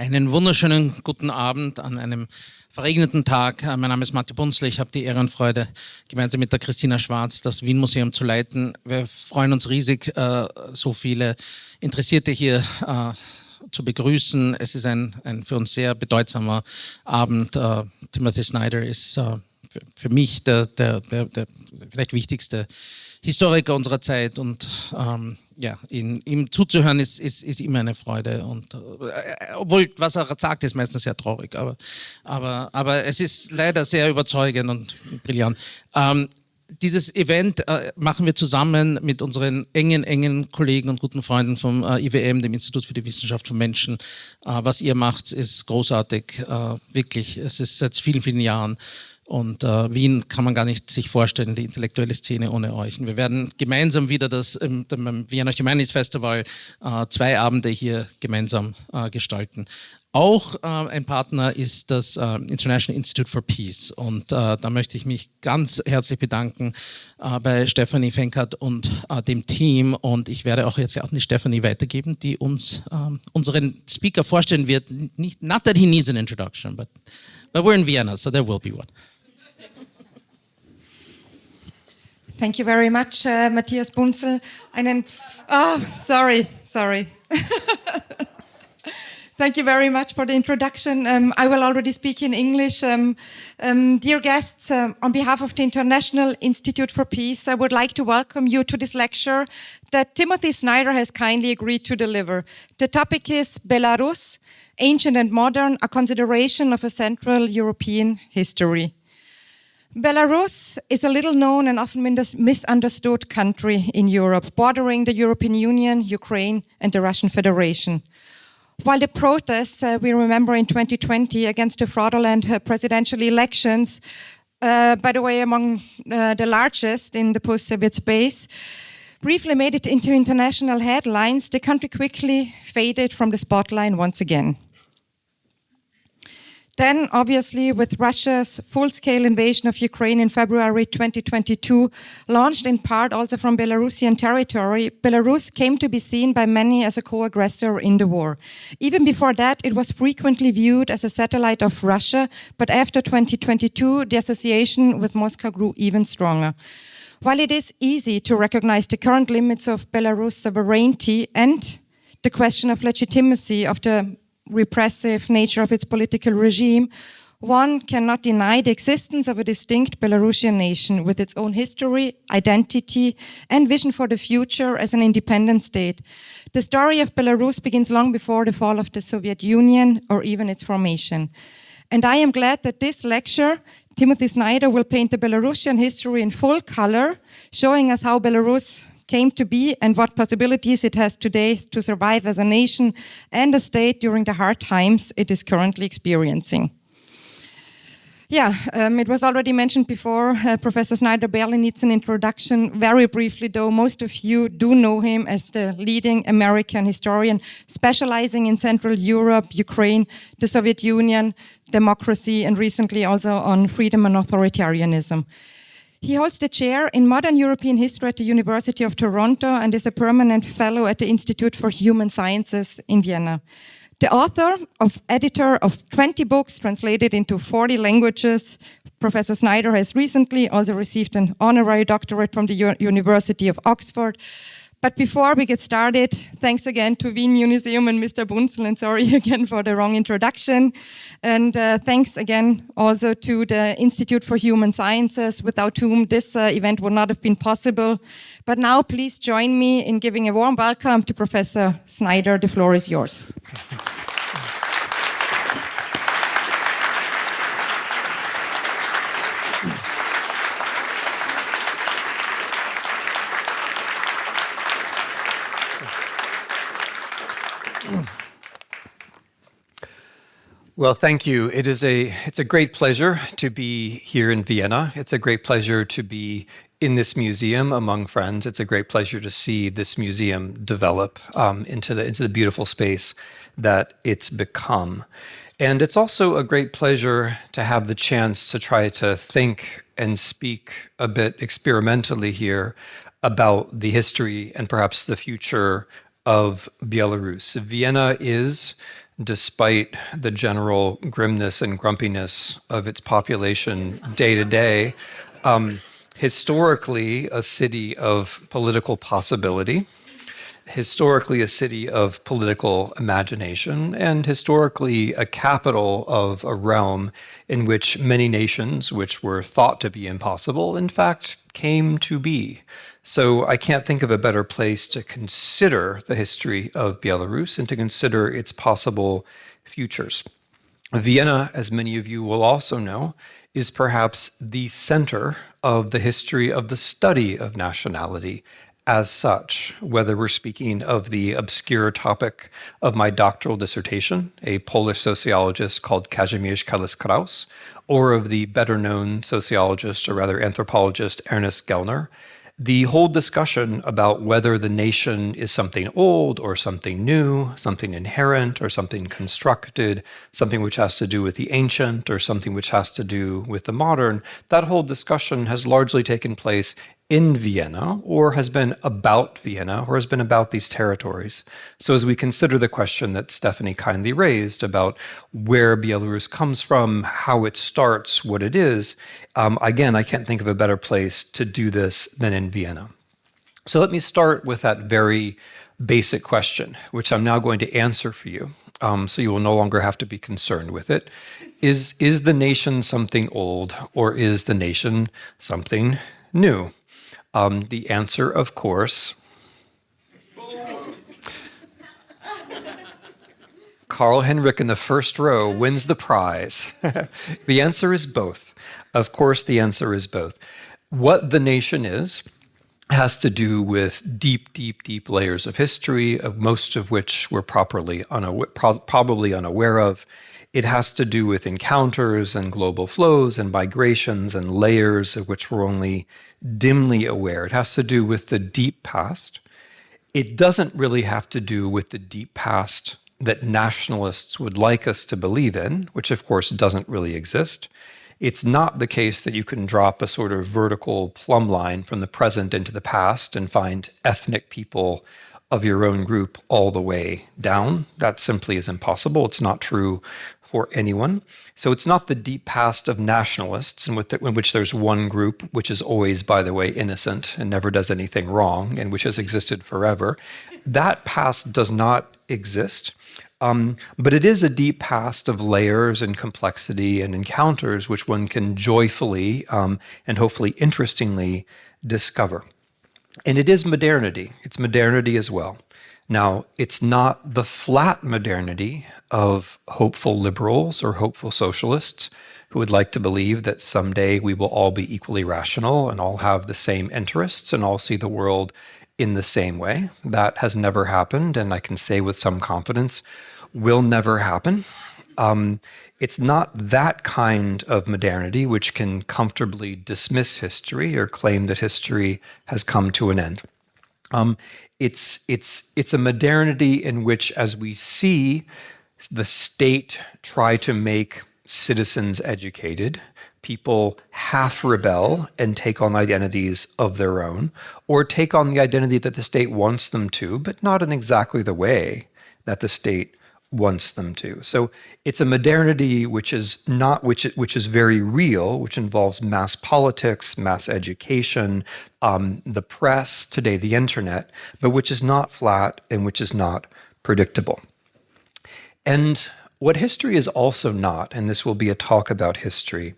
Einen wunderschönen guten Abend an einem verregneten Tag. Mein Name ist Matti Bunzle. Ich habe die Ehre und Freude, gemeinsam mit der Christina Schwarz das Wien Museum zu leiten. Wir freuen uns riesig, so viele Interessierte hier zu begrüßen. Es ist ein für uns sehr bedeutsamer Abend. Timothy Snyder ist für mich der vielleicht wichtigste Historiker unserer Zeit und ja, ihm zuzuhören ist immer eine Freude und obwohl was er sagt ist meistens sehr traurig, aber es ist leider sehr überzeugend und brillant. Dieses Event machen wir zusammen mit unseren engen Kollegen und guten Freunden vom IWM, dem Institut für die Wissenschaft von Menschen. Was ihr macht, ist großartig, wirklich. Es ist seit vielen Jahren. Und Wien kann man gar nicht sich vorstellen, die intellektuelle Szene ohne euch. Und wir werden gemeinsam wieder beim Vienna Humanities Festival 2 Abende hier gemeinsam gestalten. Auch ein Partner ist das International Institute for Peace. Und da möchte ich mich ganz herzlich bedanken bei Stephanie Fenkart und dem Team. Und ich werde auch jetzt an die Stephanie weitergeben, die uns unseren Speaker vorstellen wird. Not that he needs an introduction, but we're in Vienna, so there will be one. Thank you very much, Matthias Bunzl. Sorry. Thank you very much for the introduction. I will already speak in English. Dear guests, on behalf of the International Institute for Peace, I would like to welcome you to this lecture that Timothy Snyder has kindly agreed to deliver. The topic is Belarus, Ancient and Modern, a consideration of a Central European history. Belarus is a little known and often misunderstood country in Europe, bordering the European Union, Ukraine, and the Russian Federation. While the protests, we remember in 2020 against the fraudulent presidential elections, by the way, among the largest in the post-Soviet space, briefly made it into international headlines, the country quickly faded from the spotlight once again. Then, obviously, with Russia's full-scale invasion of Ukraine in February 2022, launched in part also from Belarusian territory, Belarus came to be seen by many as a co-aggressor in the war. Even before that, it was frequently viewed as a satellite of Russia, but after 2022, the association with Moscow grew even stronger. While it is easy to recognize the current limits of Belarus' sovereignty and the question of legitimacy of the repressive nature of its political regime, one cannot deny the existence of a distinct Belarusian nation with its own history, identity, and vision for the future as an independent state. The story of Belarus begins long before the fall of the Soviet Union or even its formation. And I am glad that this lecture, Timothy Snyder will paint the Belarusian history in full color, showing us how Belarus came to be and what possibilities it has today to survive as a nation and a state during the hard times it is currently experiencing. It was already mentioned before, Professor Snyder barely needs an introduction. Very briefly though, most of you do know him as the leading American historian specializing in Central Europe, Ukraine, the Soviet Union, democracy, and recently also on freedom and authoritarianism. He holds the chair in Modern European History at the University of Toronto and is a permanent fellow at the Institute for Human Sciences in Vienna. The editor of 20 books translated into 40 languages, Professor Snyder has recently also received an honorary doctorate from the University of Oxford. But before we get started, thanks again to Wien Museum and Mr. Bunzl, and sorry again for the wrong introduction. And thanks again also to the Institute for Human Sciences, without whom this event would not have been possible. But now please join me in giving a warm welcome to Professor Snyder. The floor is yours. Well, thank you. It's a great pleasure to be here in Vienna. It's a great pleasure to be in this museum among friends. It's a great pleasure to see this museum develop into the beautiful space that it's become. And it's also a great pleasure to have the chance to try to think and speak a bit experimentally here about the history and perhaps the future of Belarus. Vienna is despite the general grimness and grumpiness of its population day to day, historically a city of political possibility, historically a city of political imagination, and historically a capital of a realm in which many nations, which were thought to be impossible, in fact came to be. So I can't think of a better place to consider the history of Belarus and to consider its possible futures. Vienna, as many of you will also know, is perhaps the center of the history of the study of nationality as such, whether we're speaking of the obscure topic of my doctoral dissertation, a Polish sociologist called Kazimierz Kallis-Kraus, or of the better-known sociologist, or rather anthropologist, Ernest Gellner. The whole discussion about whether the nation is something old or something new, something inherent or something constructed, something which has to do with the ancient or something which has to do with the modern, that whole discussion has largely taken place in Vienna, or has been about Vienna, or has been about these territories. So as we consider the question that Stephanie kindly raised about where Belarus comes from, how it starts, what it is, again, I can't think of a better place to do this than in Vienna. So let me start with that very basic question, which I'm now going to answer for you, so you will no longer have to be concerned with it. Is the nation something old, or is the nation something new? The answer, of course, Carl Henrik in the first row wins the prize. The answer is both. Of course, the answer is both. What the nation is has to do with deep, deep, deep layers of history, of most of which we're probably unaware of. It has to do with encounters and global flows and migrations and layers of which we're only dimly aware. It has to do with the deep past. It doesn't really have to do with the deep past that nationalists would like us to believe in, which of course doesn't really exist. It's not the case that you can drop a sort of vertical plumb line from the present into the past and find ethnic people of your own group all the way down. That simply is impossible. It's not true for anyone. So it's not the deep past of nationalists in which there's one group, which is always, by the way, innocent and never does anything wrong and which has existed forever. That past does not exist. But it is a deep past of layers and complexity and encounters which one can joyfully and hopefully interestingly discover. And it is modernity. It's modernity as well. Now, it's not the flat modernity of hopeful liberals or hopeful socialists who would like to believe that someday we will all be equally rational and all have the same interests and all see the world in the same way. That has never happened, and I can say with some confidence, will never happen. It's not that kind of modernity which can comfortably dismiss history or claim that history has come to an end. It's a modernity in which, as we see the state try to make citizens educated, people half rebel and take on identities of their own, or take on the identity that the state wants them to, but not in exactly the way that the state wants them to. So it's a modernity which is very real, which involves mass politics, mass education, the press, today the internet, but which is not flat and which is not predictable. And what history is also not, and this will be a talk about history,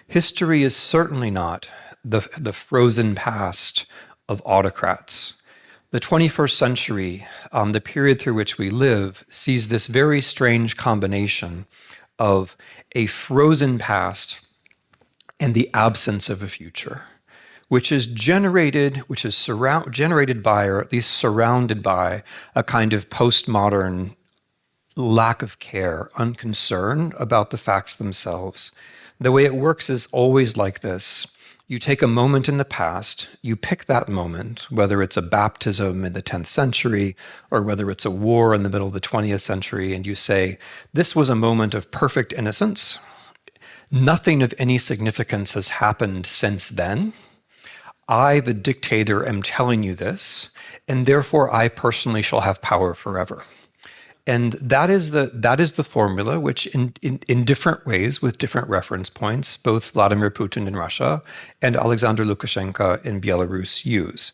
history is certainly not the frozen past of autocrats. The 21st century, the period through which we live, sees this very strange combination of a frozen past and the absence of a future, which is generated by, or at least surrounded by, a kind of postmodern lack of care, unconcern about the facts themselves. The way it works is always like this. You take a moment in the past, you pick that moment, whether it's a baptism in the 10th century or whether it's a war in the middle of the 20th century, and you say, this was a moment of perfect innocence. Nothing of any significance has happened since then. I, the dictator, am telling you this, and therefore I personally shall have power forever. And that is the formula which in different ways, with different reference points, both Vladimir Putin in Russia and Alexander Lukashenko in Belarus use.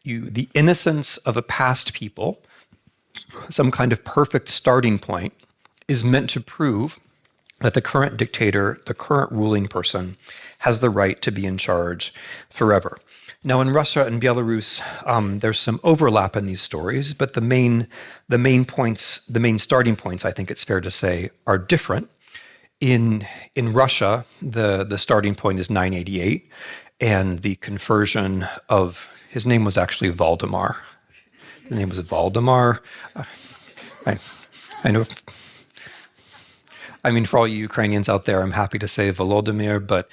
The innocence of a past people, some kind of perfect starting point, is meant to prove that the current dictator, the current ruling person, has the right to be in charge forever. Now, in Russia and Belarus, there's some overlap in these stories, but the main starting points, I think it's fair to say, are different. In Russia, the starting point is 988, and the conversion of his name was actually Valdemar. His name was Valdemar. I know. I mean, for all you Ukrainians out there, I'm happy to say Volodymyr, but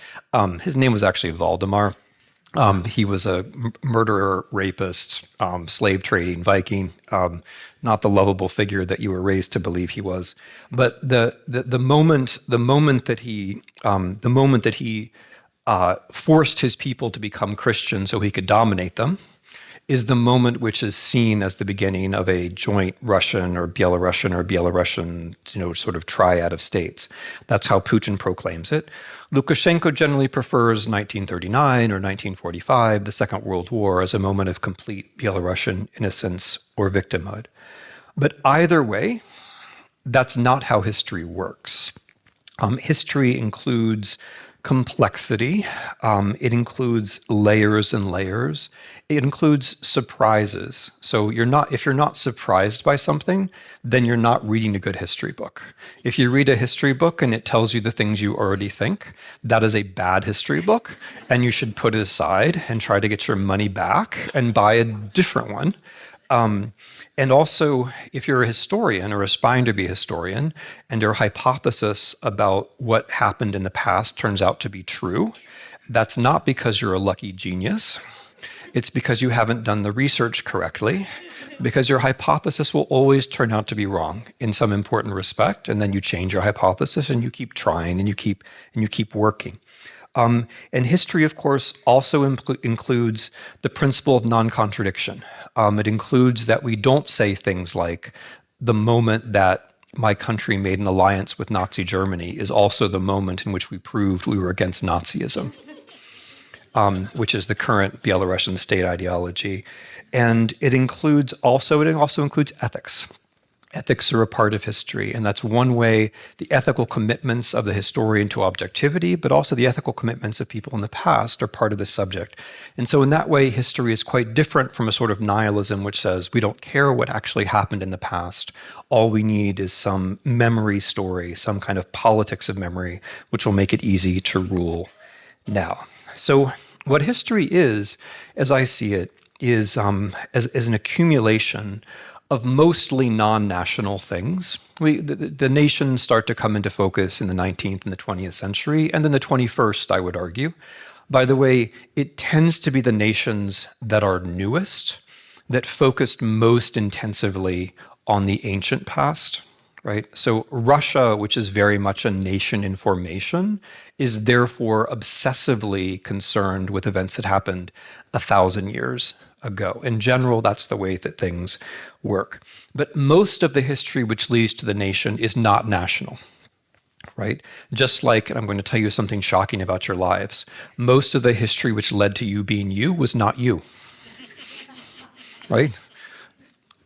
his name was actually Valdemar. He was a murderer, rapist, slave trading Viking, not the lovable figure that you were raised to believe he was. But the moment that he forced his people to become Christian so he could dominate them is the moment which is seen as the beginning of a joint Russian or Belarusian, sort of triad of states. That's how Putin proclaims it. Lukashenko generally prefers 1939 or 1945, the Second World War, as a moment of complete Belarusian innocence or victimhood. But either way, that's not how history works. History includes complexity. It includes layers and layers. It includes surprises. So if you're not surprised by something, then you're not reading a good history book. If you read a history book and it tells you the things you already think, that is a bad history book, and you should put it aside and try to get your money back and buy a different one. And also, if you're a historian or aspiring to be a historian, and your hypothesis about what happened in the past turns out to be true, that's not because you're a lucky genius. It's because you haven't done the research correctly, because your hypothesis will always turn out to be wrong in some important respect, and then you change your hypothesis and you keep trying and you keep working. And history, of course, also includes the principle of non-contradiction. It includes that we don't say things like, the moment that my country made an alliance with Nazi Germany is also the moment in which we proved we were against Nazism, which is the current Belarusian state ideology. And it also includes ethics. Ethics are a part of history, and that's one way the ethical commitments of the historian to objectivity, but also the ethical commitments of people in the past are part of the subject. And so in that way, history is quite different from a sort of nihilism which says we don't care what actually happened in the past. All we need is some memory story, some kind of politics of memory, which will make it easy to rule now. So what history is, as I see it, is as an accumulation of mostly non-national things. The nations start to come into focus in the 19th and the 20th century, and then the 21st, I would argue. By the way, it tends to be the nations that are newest, that focused most intensively on the ancient past, right? So Russia, which is very much a nation in formation, is therefore obsessively concerned with events that happened 1,000 years ago. In general, that's the way that things work. But most of the history which leads to the nation is not national, right? Just like, and I'm going to tell you something shocking about your lives, most of the history which led to you being you was not you, right?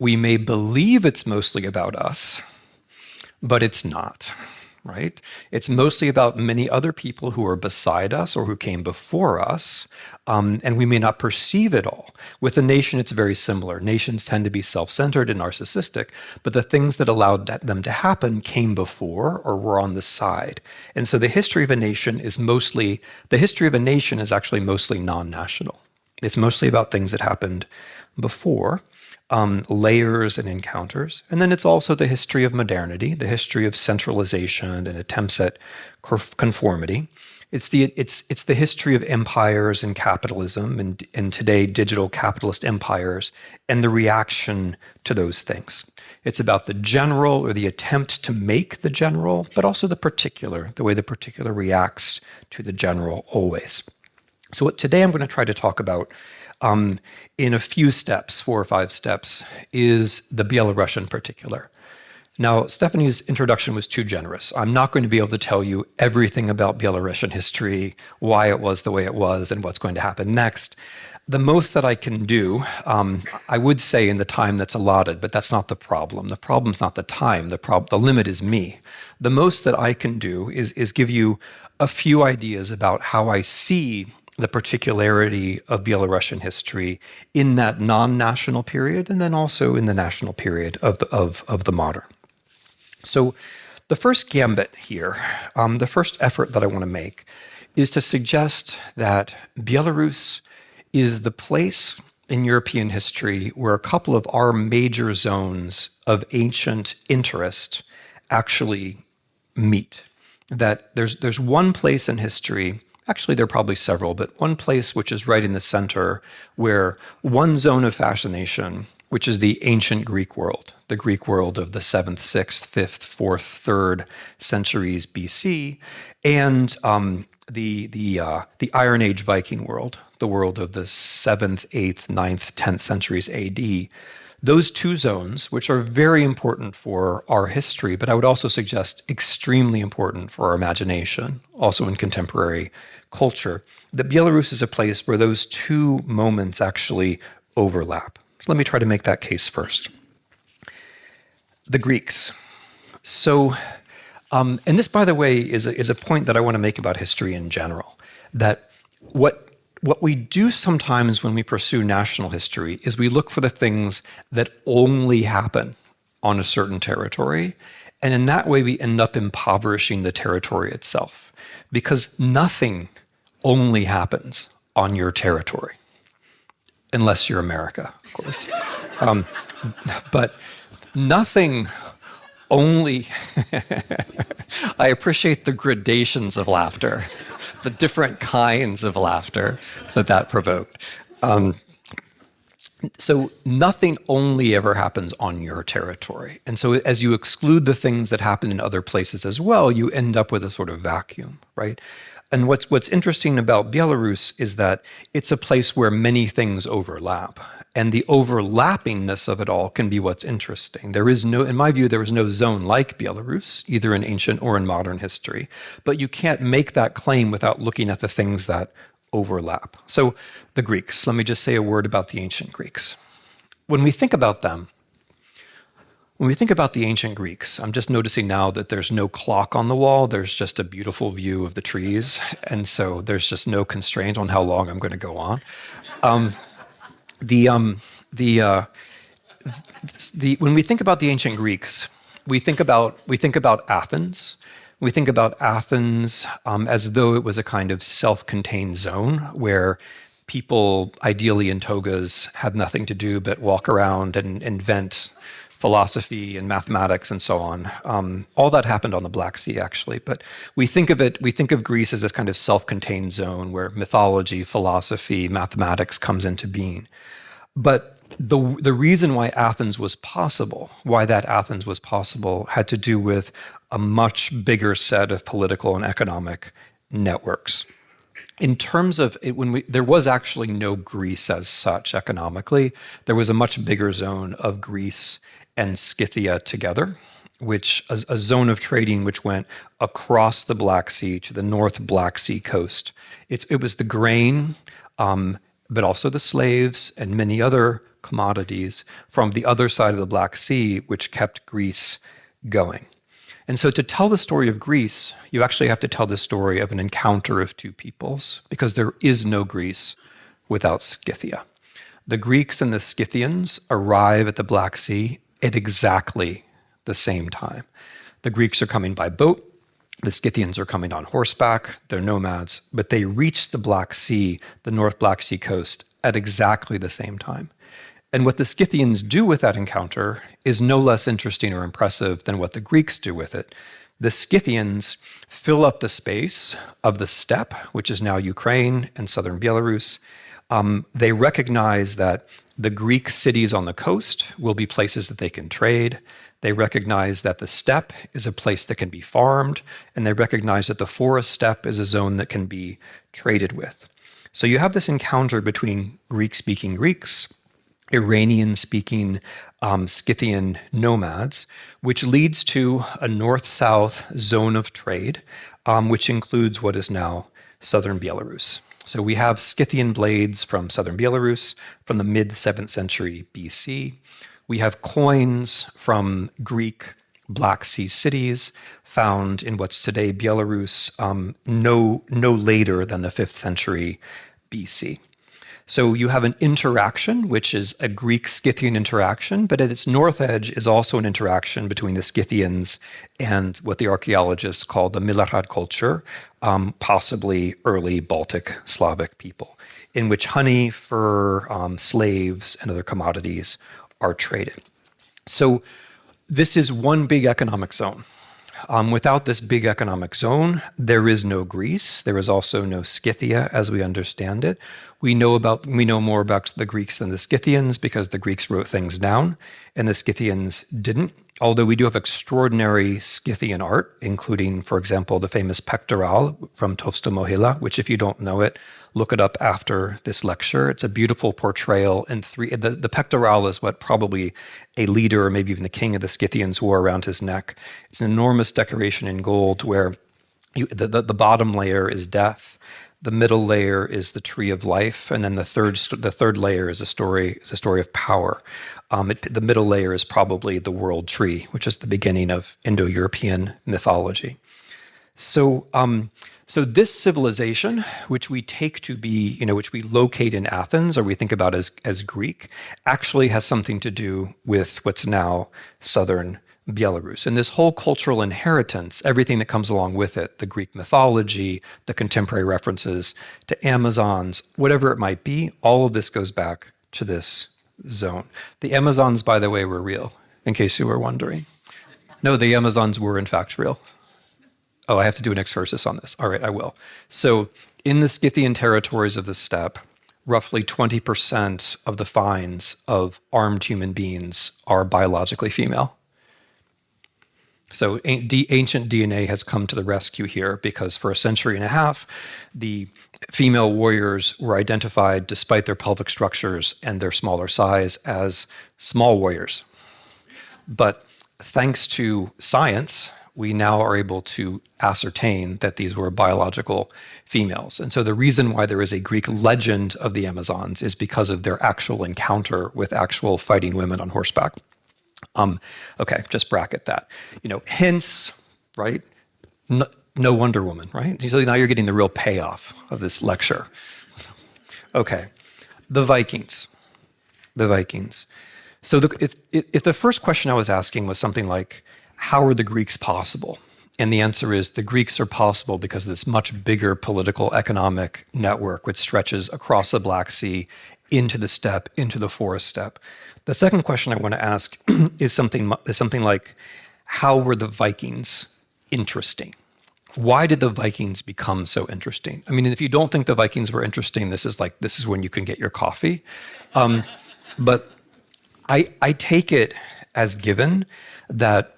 We may believe it's mostly about us, but it's not, right? It's mostly about many other people who are beside us or who came before us, and we may not perceive it all. With the nation, it's very similar. Nations tend to be self-centered and narcissistic, but the things that allowed them to happen came before or were on the side. And so the history of a nation is actually mostly non-national. It's mostly about things that happened before, layers and encounters. And then it's also the history of modernity, the history of centralization and attempts at conformity. It's the history of empires and capitalism and today digital capitalist empires and the reaction to those things. It's about the general or the attempt to make the general, but also the particular, the way the particular reacts to the general always. So today I'm going to try to talk about in a few steps, 4 or 5 steps, is the Belarusian particular. Now, Stephanie's introduction was too generous. I'm not going to be able to tell you everything about Belarusian history, why it was the way it was, and what's going to happen next. The most that I can do, I would say in the time that's allotted, but that's not the problem. The problem's not the time. The limit is me. The most that I can do is give you a few ideas about how I see the particularity of Belarusian history in that non-national period, and then also in the national period of the modern. So the first gambit here, the first effort that I want to make, is to suggest that Belarus is the place in European history where a couple of our major zones of ancient interest actually meet. That there's one place in history, actually there are probably several, but one place which is right in the center where one zone of fascination, which is the ancient Greek world, the Greek world of the 7th, 6th, 5th, 4th, 3rd centuries BC, and the Iron Age Viking world, the world of the 7th, 8th, 9th, 10th centuries AD. Those two zones, which are very important for our history, but I would also suggest extremely important for our imagination, also in contemporary culture, that Belarus is a place where those two moments actually overlap. So let me try to make that case first. The Greeks. So, and this, by the way, is a point that I want to make about history in general, that what we do sometimes when we pursue national history is we look for the things that only happen on a certain territory, and in that way we end up impoverishing the territory itself, because nothing only happens on your territory, unless you're America, of course. But nothing only, I appreciate the gradations of laughter, the different kinds of laughter that provoked. So nothing only ever happens on your territory. And so as you exclude the things that happen in other places as well, you end up with a sort of vacuum, right? And what's interesting about Belarus is that it's a place where many things overlap. And the overlappingness of it all can be what's interesting. There is no, in my view, there is no zone like Belarus, either in ancient or in modern history. But you can't make that claim without looking at the things that overlap. So the Greeks, let me just say a word about the ancient Greeks. When we think about them, when we think about the ancient Greeks, I'm just noticing now that there's no clock on the wall. There's just a beautiful view of the trees. And so there's just no constraint on how long I'm going to go on. When we think about the ancient Greeks, we think about Athens. We think about Athens as though it was a kind of self-contained zone where people, ideally in togas, had nothing to do but walk around and invent philosophy and mathematics and so on. All that happened on the Black Sea, actually. But we think of Greece as this kind of self-contained zone where mythology, philosophy, mathematics comes into being. But the reason why Athens was possible, had to do with a much bigger set of political and economic networks. In terms of it, there was actually no Greece as such economically. There was a much bigger zone of Greece and Scythia together, which a zone of trading which went across the Black Sea to the North Black Sea coast. It was the grain, but also the slaves and many other commodities from the other side of the Black Sea, which kept Greece going. And so to tell the story of Greece, you actually have to tell the story of an encounter of two peoples, because there is no Greece without Scythia. The Greeks and the Scythians arrive at the Black Sea at exactly the same time. The Greeks are coming by boat, the Scythians are coming on horseback, they're nomads, but they reach the Black Sea, the North Black Sea coast, at exactly the same time. And what the Scythians do with that encounter is no less interesting or impressive than what the Greeks do with it. The Scythians fill up the space of the steppe, which is now Ukraine and southern Belarus. They recognize that the Greek cities on the coast will be places that they can trade. They recognize that the steppe is a place that can be farmed, and they recognize that the forest steppe is a zone that can be traded with. So you have this encounter between Greek-speaking Greeks Iranian-speaking Scythian nomads, which leads to a north-south zone of trade, which includes what is now southern Belarus. So we have Scythian blades from southern Belarus from the mid-7th century BC. We have coins from Greek Black Sea cities found in what's today Belarus, no later than the 5th century BC. So you have an interaction, which is a Greek-Scythian interaction, but at its north edge is also an interaction between the Scythians and what the archaeologists call the Milorad culture, possibly early Baltic Slavic people, in which honey, fur, slaves, and other commodities are traded. So this is one big economic zone. Without this big economic zone, there is no Greece. There is also no Scythia as we understand it. We know more about the Greeks than the Scythians because the Greeks wrote things down and the Scythians didn't. Although we do have extraordinary Scythian art, including, for example, the famous pectoral from Tofstomohila, which if you don't know it, look it up after this lecture. It's a beautiful portrayal in the pectoral is what probably a leader or maybe even the king of the Scythians wore around his neck. It's an enormous decoration in gold where the bottom layer is death, the middle layer is the tree of life, and then the third layer is a story of power. The middle layer is probably the world tree, which is the beginning of Indo-European mythology. So this civilization, which we take to be, which we locate in Athens, or we think about as Greek, actually has something to do with what's now southern Belarus. And this whole cultural inheritance, everything that comes along with it, the Greek mythology, the contemporary references to Amazons, whatever it might be, all of this goes back to this zone. The Amazons, by the way, were real, in case you were wondering. No, the Amazons were in fact real. Oh, I have to do an excursus on this. All right, I will. So in the Scythian territories of the steppe, roughly 20% of the finds of armed human beings are biologically female. So ancient DNA has come to the rescue here because for a century and a half, the female warriors were identified, despite their pelvic structures and their smaller size, as small warriors. But thanks to science, we now are able to ascertain that these were biological females. And so the reason why there is a Greek legend of the Amazons is because of their actual encounter with actual fighting women on horseback. Okay, just bracket that. Hence, right? No Wonder Woman, right? So now you're getting the real payoff of this lecture. Okay, the Vikings. So if the first question I was asking was something like, how are the Greeks possible? And the answer is the Greeks are possible because of this much bigger political economic network which stretches across the Black Sea into the steppe, into the forest steppe. The second question I want to ask is something like, how were the Vikings interesting? Why did the Vikings become so interesting? I mean, if you don't think the Vikings were interesting, this is when you can get your coffee. But I take it as given that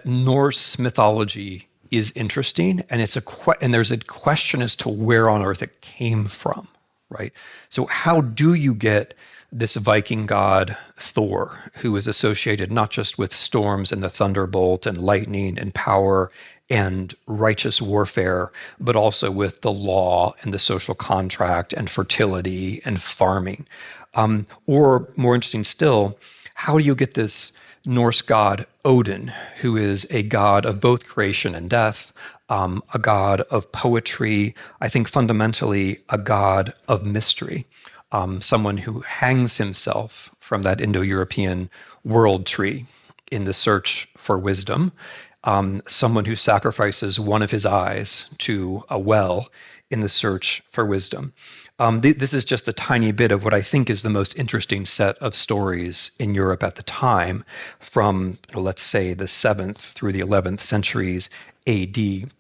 Norse mythology is interesting, and there's a question as to where on earth it came from, right? So how do you get this Viking god Thor, who is associated not just with storms and the thunderbolt and lightning and power and righteous warfare, but also with the law and the social contract and fertility and farming? Or more interesting still, how do you get this Norse god Odin, who is a god of both creation and death, a god of poetry, I think fundamentally a god of mystery, someone who hangs himself from that Indo-European world tree in the search for wisdom, someone who sacrifices one of his eyes to a well in the search for wisdom. This is just a tiny bit of what I think is the most interesting set of stories in Europe at the time from, let's say, the 7th through the 11th centuries AD.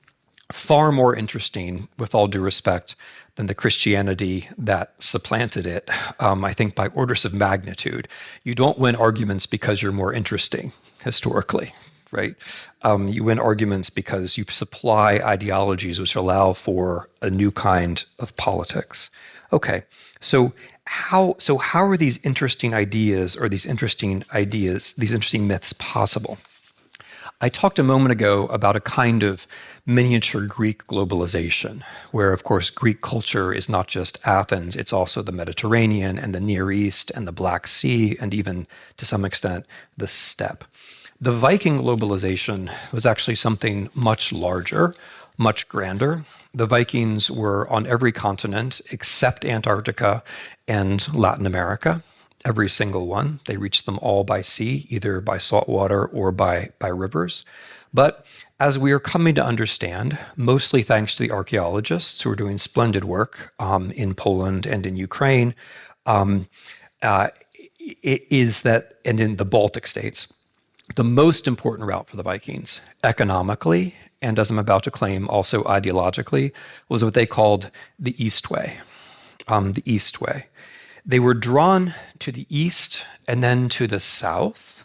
Far more interesting, with all due respect, than the Christianity that supplanted it, I think by orders of magnitude. You don't win arguments because you're more interesting, historically, right? You win arguments because you supply ideologies which allow for a new kind of politics. Okay, so how are these interesting ideas, these interesting myths possible? I talked a moment ago about a kind of miniature Greek globalization, where, of course, Greek culture is not just Athens, it's also the Mediterranean and the Near East and the Black Sea, and even, to some extent, the steppe. The Viking globalization was actually something much larger, much grander. The Vikings were on every continent except Antarctica and Latin America. Every single one. They reached them all by sea, either by salt water or by rivers. But as we are coming to understand, mostly thanks to the archaeologists who are doing splendid work in Poland and in Ukraine, it is that, and in the Baltic states, the most important route for the Vikings, economically, and as I'm about to claim, also ideologically, was what they called the East Way. The East Way. They were drawn to the east and then to the south,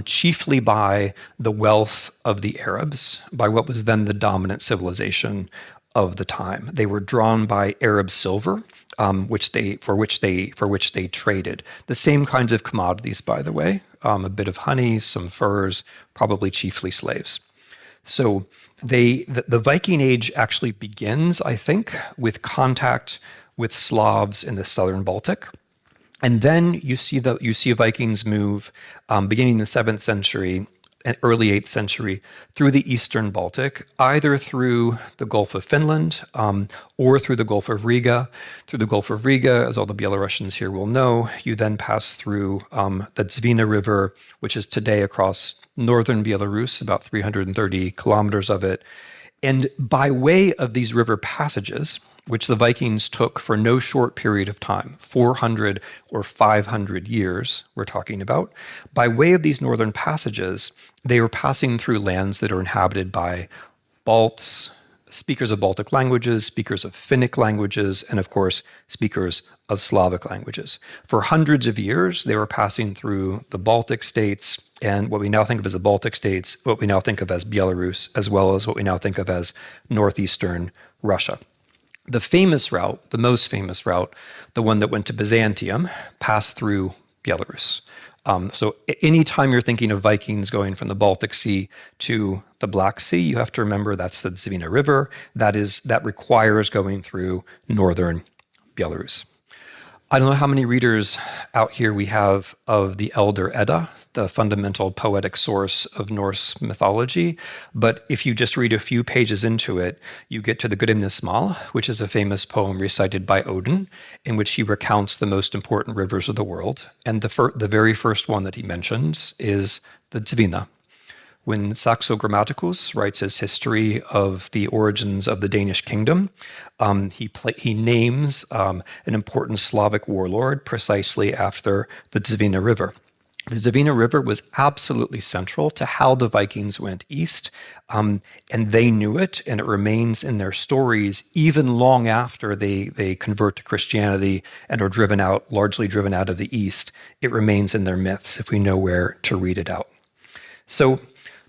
chiefly by the wealth of the Arabs, by what was then the dominant civilization of the time. They were drawn by Arab silver, for which they traded. The same kinds of commodities, by the way, a bit of honey, some furs, probably chiefly slaves. So the Viking Age actually begins, I think, with contact with Slavs in the southern Baltic. And then you see Vikings move, beginning in the 7th century and early 8th century, through the eastern Baltic, either through the Gulf of Finland or through the Gulf of Riga. Through the Gulf of Riga, as all the Belarusians here will know, you then pass through the Dvina River, which is today across northern Belarus, about 330 kilometers of it. And by way of these river passages, which the Vikings took for no short period of time, 400 or 500 years, we're talking about, by way of these northern passages, they were passing through lands that are inhabited by Balts, speakers of Baltic languages, speakers of Finnic languages, and of course, speakers of Slavic languages. For hundreds of years, they were passing through the Baltic states and what we now think of as the Baltic states, what we now think of as Belarus, as well as what we now think of as northeastern Russia. The famous route, the most famous route, the one that went to Byzantium, passed through Belarus. So anytime you're thinking of Vikings going from the Baltic Sea to the Black Sea, you have to remember that's the Dvina River. That requires going through northern Belarus. I don't know how many readers out here we have of the Elder Edda, the fundamental poetic source of Norse mythology, but if you just read a few pages into it, you get to the Grimnismal, which is a famous poem recited by Odin, in which he recounts the most important rivers of the world, and the very first one that he mentions is the Dvina. When Saxo Grammaticus writes his history of the origins of the Danish kingdom, he names an important Slavic warlord precisely after the Dvina River. The Dvina River was absolutely central to how the Vikings went east, and they knew it, and it remains in their stories even long after they convert to Christianity and are largely driven out of the east. It remains in their myths if we know where to read it out. So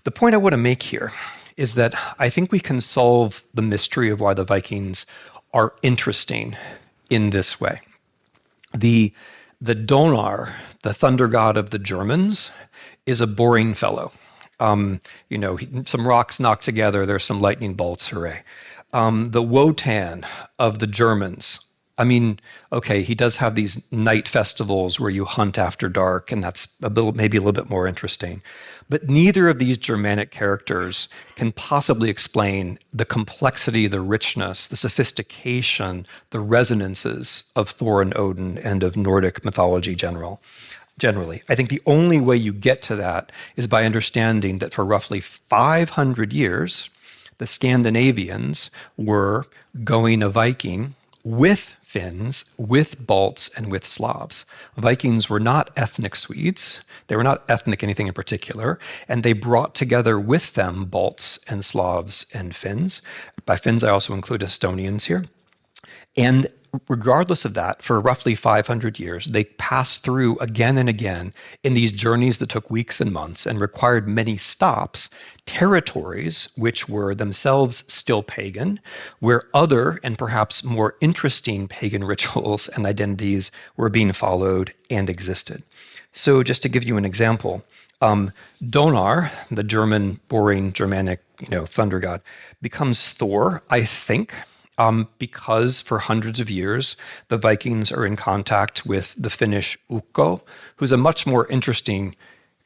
the point I want to make here is that I think we can solve the mystery of why the Vikings are interesting in this way. The Donar, the thunder god of the Germans, is a boring fellow. Some rocks knocked together, there's some lightning bolts, hooray. The Wotan of the Germans, he does have these night festivals where you hunt after dark, and that's maybe a little bit more interesting. But neither of these Germanic characters can possibly explain the complexity, the richness, the sophistication, the resonances of Thor and Odin and of Nordic mythology generally. I think the only way you get to that is by understanding that for roughly 500 years, the Scandinavians were going a Viking with Finns, with Balts, and with Slavs. Vikings were not ethnic Swedes. They were not ethnic anything in particular, and they brought together with them Balts and Slavs and Finns. By Finns, I also include Estonians here. And regardless of that, for roughly 500 years, they passed through again and again in these journeys that took weeks and months and required many stops, territories which were themselves still pagan, where other and perhaps more interesting pagan rituals and identities were being followed and existed. So just to give you an example, Donar, the German, boring Germanic, thunder god, becomes Thor, I think, because for hundreds of years, the Vikings are in contact with the Finnish Ukko, who's a much more interesting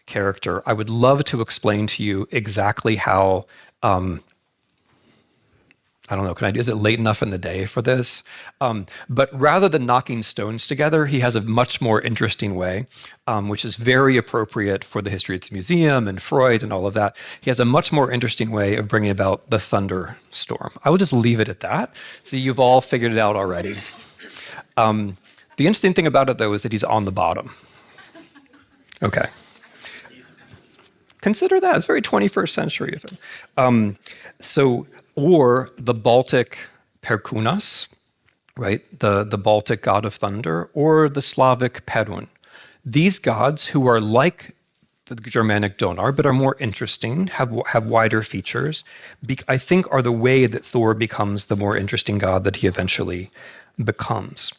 character. I would love to explain to you exactly how, I don't know, is it late enough in the day for this? But rather than knocking stones together, he has a much more interesting way, which is very appropriate for the history of the museum and Freud and all of that. He has a much more interesting way of bringing about the thunderstorm. I will just leave it at that. So you've all figured it out already. The interesting thing about it, though, is that he's on the bottom. Okay. Consider that. It's very 21st century of him. Or the Baltic Perkunas, right? The Baltic god of thunder, or the Slavic Perun. These gods, who are like the Germanic Donar, but are more interesting, have wider features, I think are the way that Thor becomes the more interesting god that he eventually becomes.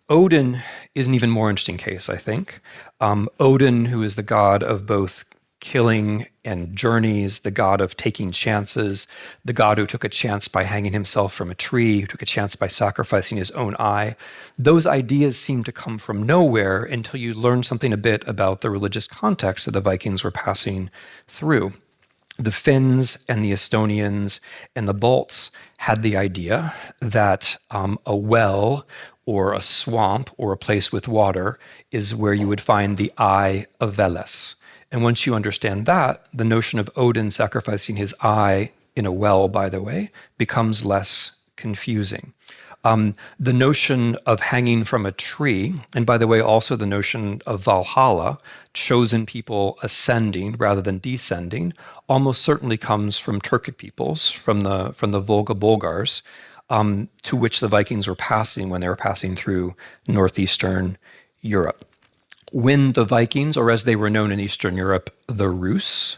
Odin is an even more interesting case, I think. Odin, who is the god of both killing and journeys, the god of taking chances, the god who took a chance by hanging himself from a tree, who took a chance by sacrificing his own eye. Those ideas seem to come from nowhere until you learn something a bit about the religious context that the Vikings were passing through. The Finns and the Estonians and the Balts had the idea that a well or a swamp or a place with water is where you would find the eye of Veles. And once you understand that, the notion of Odin sacrificing his eye in a well, by the way, becomes less confusing. The notion of hanging from a tree, and by the way, also the notion of Valhalla, chosen people ascending rather than descending, almost certainly comes from Turkic peoples, from the Volga Bulgars, to which the Vikings were passing when they were passing through northeastern Europe. When the Vikings, or as they were known in Eastern Europe, the Rus,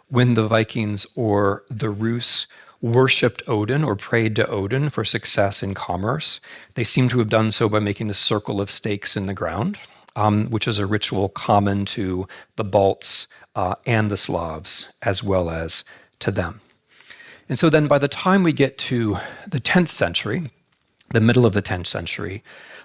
when the Vikings or the Rus worshipped Odin or prayed to Odin for success in commerce, they seem to have done so by making a circle of stakes in the ground, which is a ritual common to the Balts and the Slavs, as well as to them. And so then by the time we get to the 10th century, the middle of the 10th century,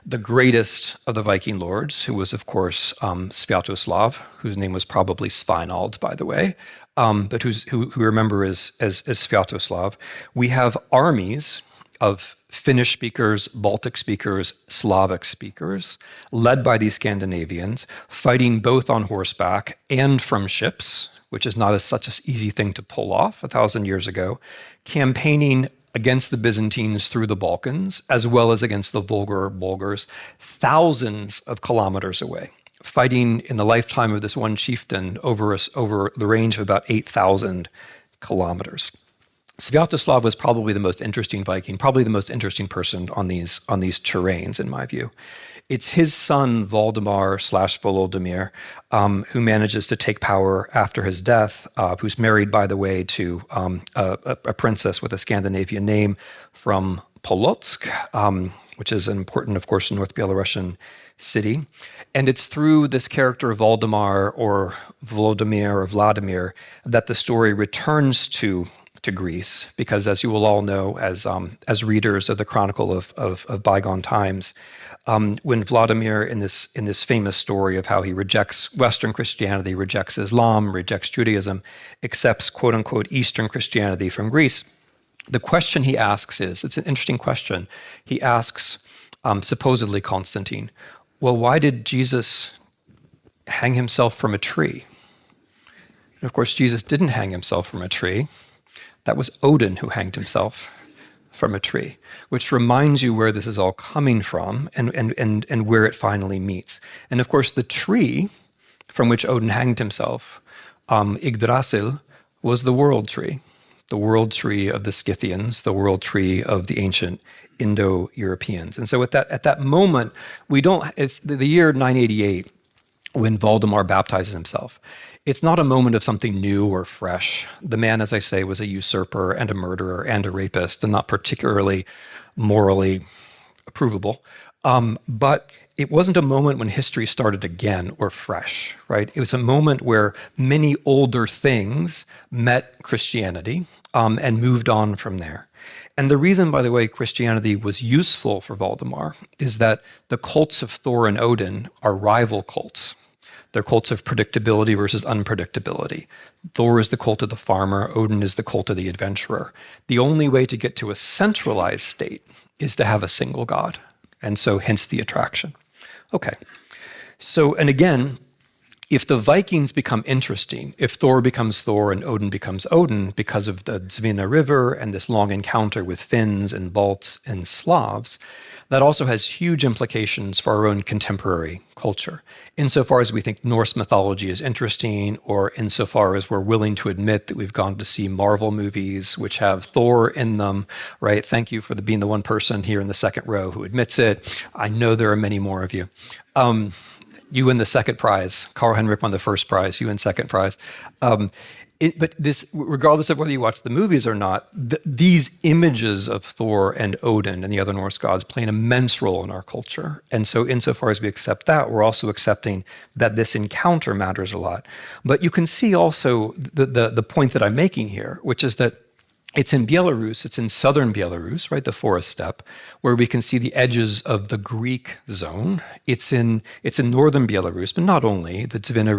the greatest of the Viking lords, who was, of course, Sviatoslav, whose name was probably Sveinald, by the way, but who remember as Sviatoslav, we have armies of Finnish speakers, Baltic speakers, Slavic speakers, led by these Scandinavians, fighting both on horseback and from ships, which is not such an easy thing to pull off 1,000 years ago, campaigning against the Byzantines through the Balkans, as well as against the Bulgars, thousands of kilometers away, fighting in the lifetime of this one chieftain over the range of about 8,000 kilometers. Sviatoslav was probably the most interesting Viking, probably the most interesting person on these terrains, in my view. It's his son, Valdemar/Volodymyr, who manages to take power after his death, who's married, by the way, to a princess with a Scandinavian name from Polotsk, which is an important, of course, North Belarusian city. And it's through this character, Valdemar or Volodymyr or Vladimir, that the story returns to Greece, because as you will all know, as readers of the Chronicle of bygone times, when Vladimir, in this famous story of how he rejects Western Christianity, rejects Islam, rejects Judaism, accepts quote unquote Eastern Christianity from Greece, the question he asks it's an interesting question. He asks, supposedly Constantine, well, why did Jesus hang himself from a tree? And of course, Jesus didn't hang himself from a tree. That was Odin who hanged himself from a tree, which reminds you where this is all coming from and where it finally meets. And of course, the tree from which Odin hanged himself, Yggdrasil, was the world tree. the world tree of the Scythians, the world tree of the ancient Indo-Europeans. And so at that moment, it's the year 988, when Valdemar baptizes himself. It's not a moment of something new or fresh. The man, as I say, was a usurper and a murderer and a rapist, and not particularly morally approvable. But it wasn't a moment when history started again or fresh, right? It was a moment where many older things met Christianity and moved on from there. And the reason, by the way, Christianity was useful for Valdemar is that the cults of Thor and Odin are rival cults. They're cults of predictability versus unpredictability. Thor is the cult of the farmer. Odin is the cult of the adventurer. The only way to get to a centralized state is to have a single god. And so hence the attraction. Okay. So, and again, if the Vikings become interesting, if Thor becomes Thor and Odin becomes Odin because of the Dvina River and this long encounter with Finns and Balts and Slavs, that also has huge implications for our own contemporary culture. Insofar as we think Norse mythology is interesting, or insofar as we're willing to admit that we've gone to see Marvel movies which have Thor in them, right? Thank you for being the one person here in the second row who admits it. I know there are many more of you. You win the second prize. Carl Henrik won the first prize. You win second prize. But this, regardless of whether you watch the movies or not, these images of Thor and Odin and the other Norse gods play an immense role in our culture. And so insofar as we accept that, we're also accepting that this encounter matters a lot. But you can see also the point that I'm making here, which is that it's in Belarus, it's in southern Belarus, right, the forest steppe, where we can see the edges of the Greek zone. It's in northern Belarus, but not only, the Dvina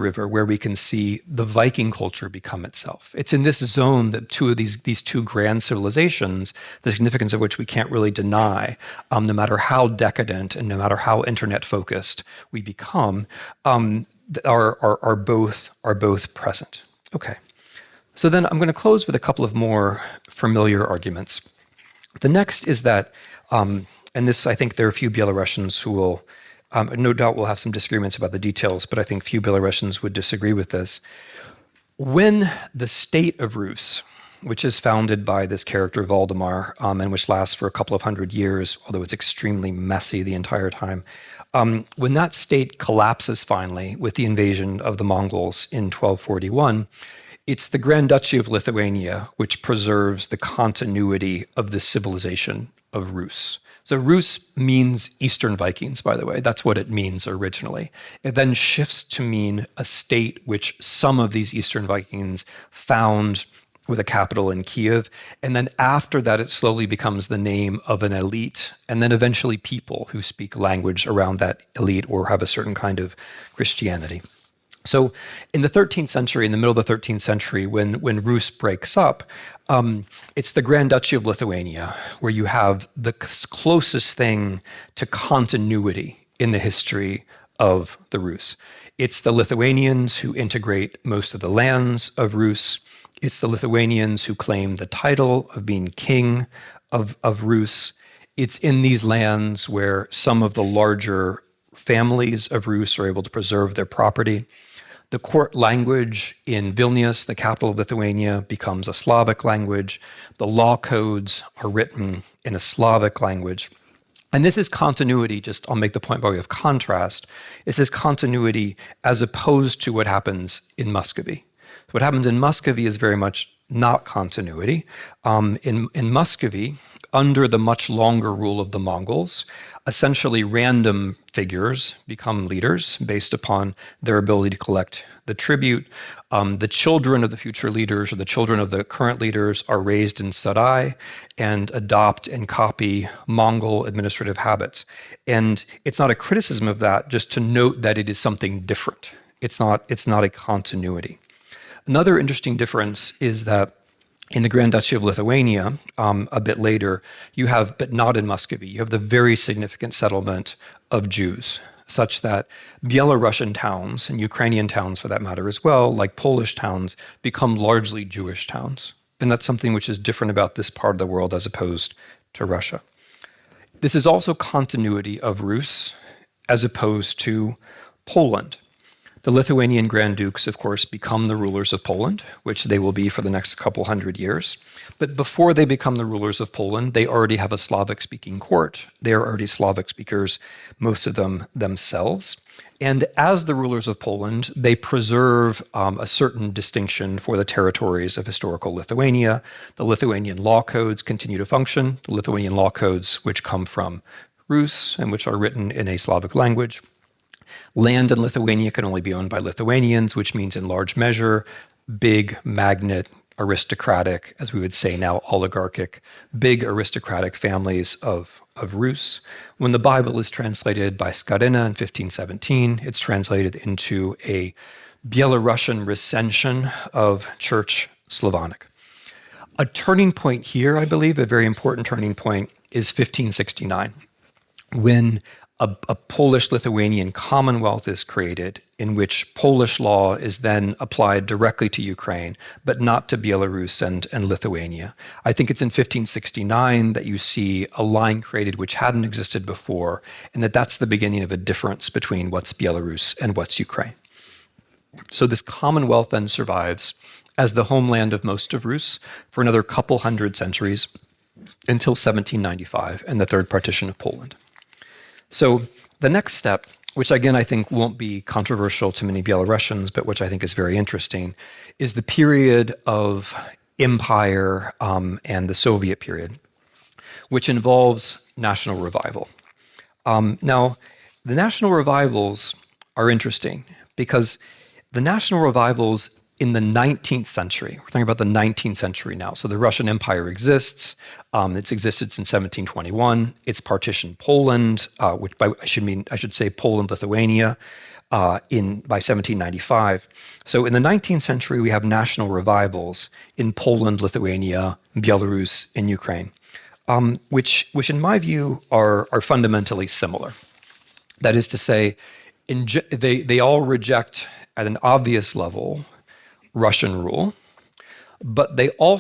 River, where we can see the Viking culture become itself. It's in this zone that these two grand civilizations, the significance of which we can't really deny, no matter how decadent and no matter how internet focused we become, are both present. Okay. So then I'm going to close with a couple of more familiar arguments. The next is that, and this, I think there are a few Belarusians who will, no doubt will have some disagreements about the details, but I think few Belarusians would disagree with this. When the state of Rus, which is founded by this character Valdemar, and which lasts for a couple of hundred years, although it's extremely messy the entire time, when that state collapses finally with the invasion of the Mongols in 1241, it's the Grand Duchy of Lithuania which preserves the continuity of the civilization of Rus. So Rus means Eastern Vikings, by the way. That's what it means originally. It then shifts to mean a state which some of these Eastern Vikings found with a capital in Kiev. And then after that, it slowly becomes the name of an elite, and then eventually people who speak language around that elite or have a certain kind of Christianity. So in the 13th century, in the middle of the 13th century, when Rus breaks up, it's the Grand Duchy of Lithuania, where you have the closest thing to continuity in the history of the Rus. It's the Lithuanians who integrate most of the lands of Rus. It's the Lithuanians who claim the title of being king of Rus. It's in these lands where some of the larger families of Rus are able to preserve their property. The court language in Vilnius, the capital of Lithuania, becomes a Slavic language. The law codes are written in a Slavic language. And this is continuity, just I'll make the point by way of contrast. This is continuity as opposed to what happens in Muscovy. What happens in Muscovy is very much not continuity. In Muscovy, under the much longer rule of the Mongols, essentially random figures become leaders based upon their ability to collect the tribute. The children of the future leaders or the children of the current leaders are raised in sarai and adopt and copy Mongol administrative habits. And it's not a criticism of that, just to note that it is something different. It's not a continuity. Another interesting difference is that in the Grand Duchy of Lithuania, a bit later, you have, but not in Muscovy, you have the very significant settlement of Jews, such that Belarusian towns, and Ukrainian towns for that matter as well, like Polish towns, become largely Jewish towns. And that's something which is different about this part of the world as opposed to Russia. This is also continuity of Rus as opposed to Poland. The Lithuanian Grand Dukes, of course, become the rulers of Poland, which they will be for the next couple hundred years. But before they become the rulers of Poland, they already have a Slavic-speaking court. They are already Slavic speakers, most of them themselves. And as the rulers of Poland, they preserve a certain distinction for the territories of historical Lithuania. The Lithuanian law codes continue to function, the Lithuanian law codes which come from Rus and which are written in a Slavic language. Land in Lithuania can only be owned by Lithuanians, which means in large measure, big, magnate, aristocratic, as we would say now, oligarchic, big aristocratic families of Rus. When the Bible is translated by Skarina in 1517, it's translated into a Belarusian recension of Church Slavonic. A turning point here, I believe, a very important turning point, is 1569, when a Polish-Lithuanian Commonwealth is created in which Polish law is then applied directly to Ukraine, but not to Belarus and Lithuania. I think it's in 1569 that you see a line created which hadn't existed before, and that's the beginning of a difference between what's Belarus and what's Ukraine. So this Commonwealth then survives as the homeland of most of Rus for another couple hundred centuries until 1795 and the Third Partition of Poland. So the next step, which again I think won't be controversial to many Belarusians, but which I think is very interesting, is the period of empire and the Soviet period, which involves national revival. Now, the national revivals are interesting because the national revivals in the 19th century, we're talking about the 19th century now. So the Russian Empire exists. It's existed since 1721. It's partitioned Poland, which I should say Poland, Lithuania, by 1795. So in the 19th century, we have national revivals in Poland, Lithuania, Belarus, and Ukraine, which in my view are fundamentally similar. That is to say, they all reject at an obvious level Russian rule, but they all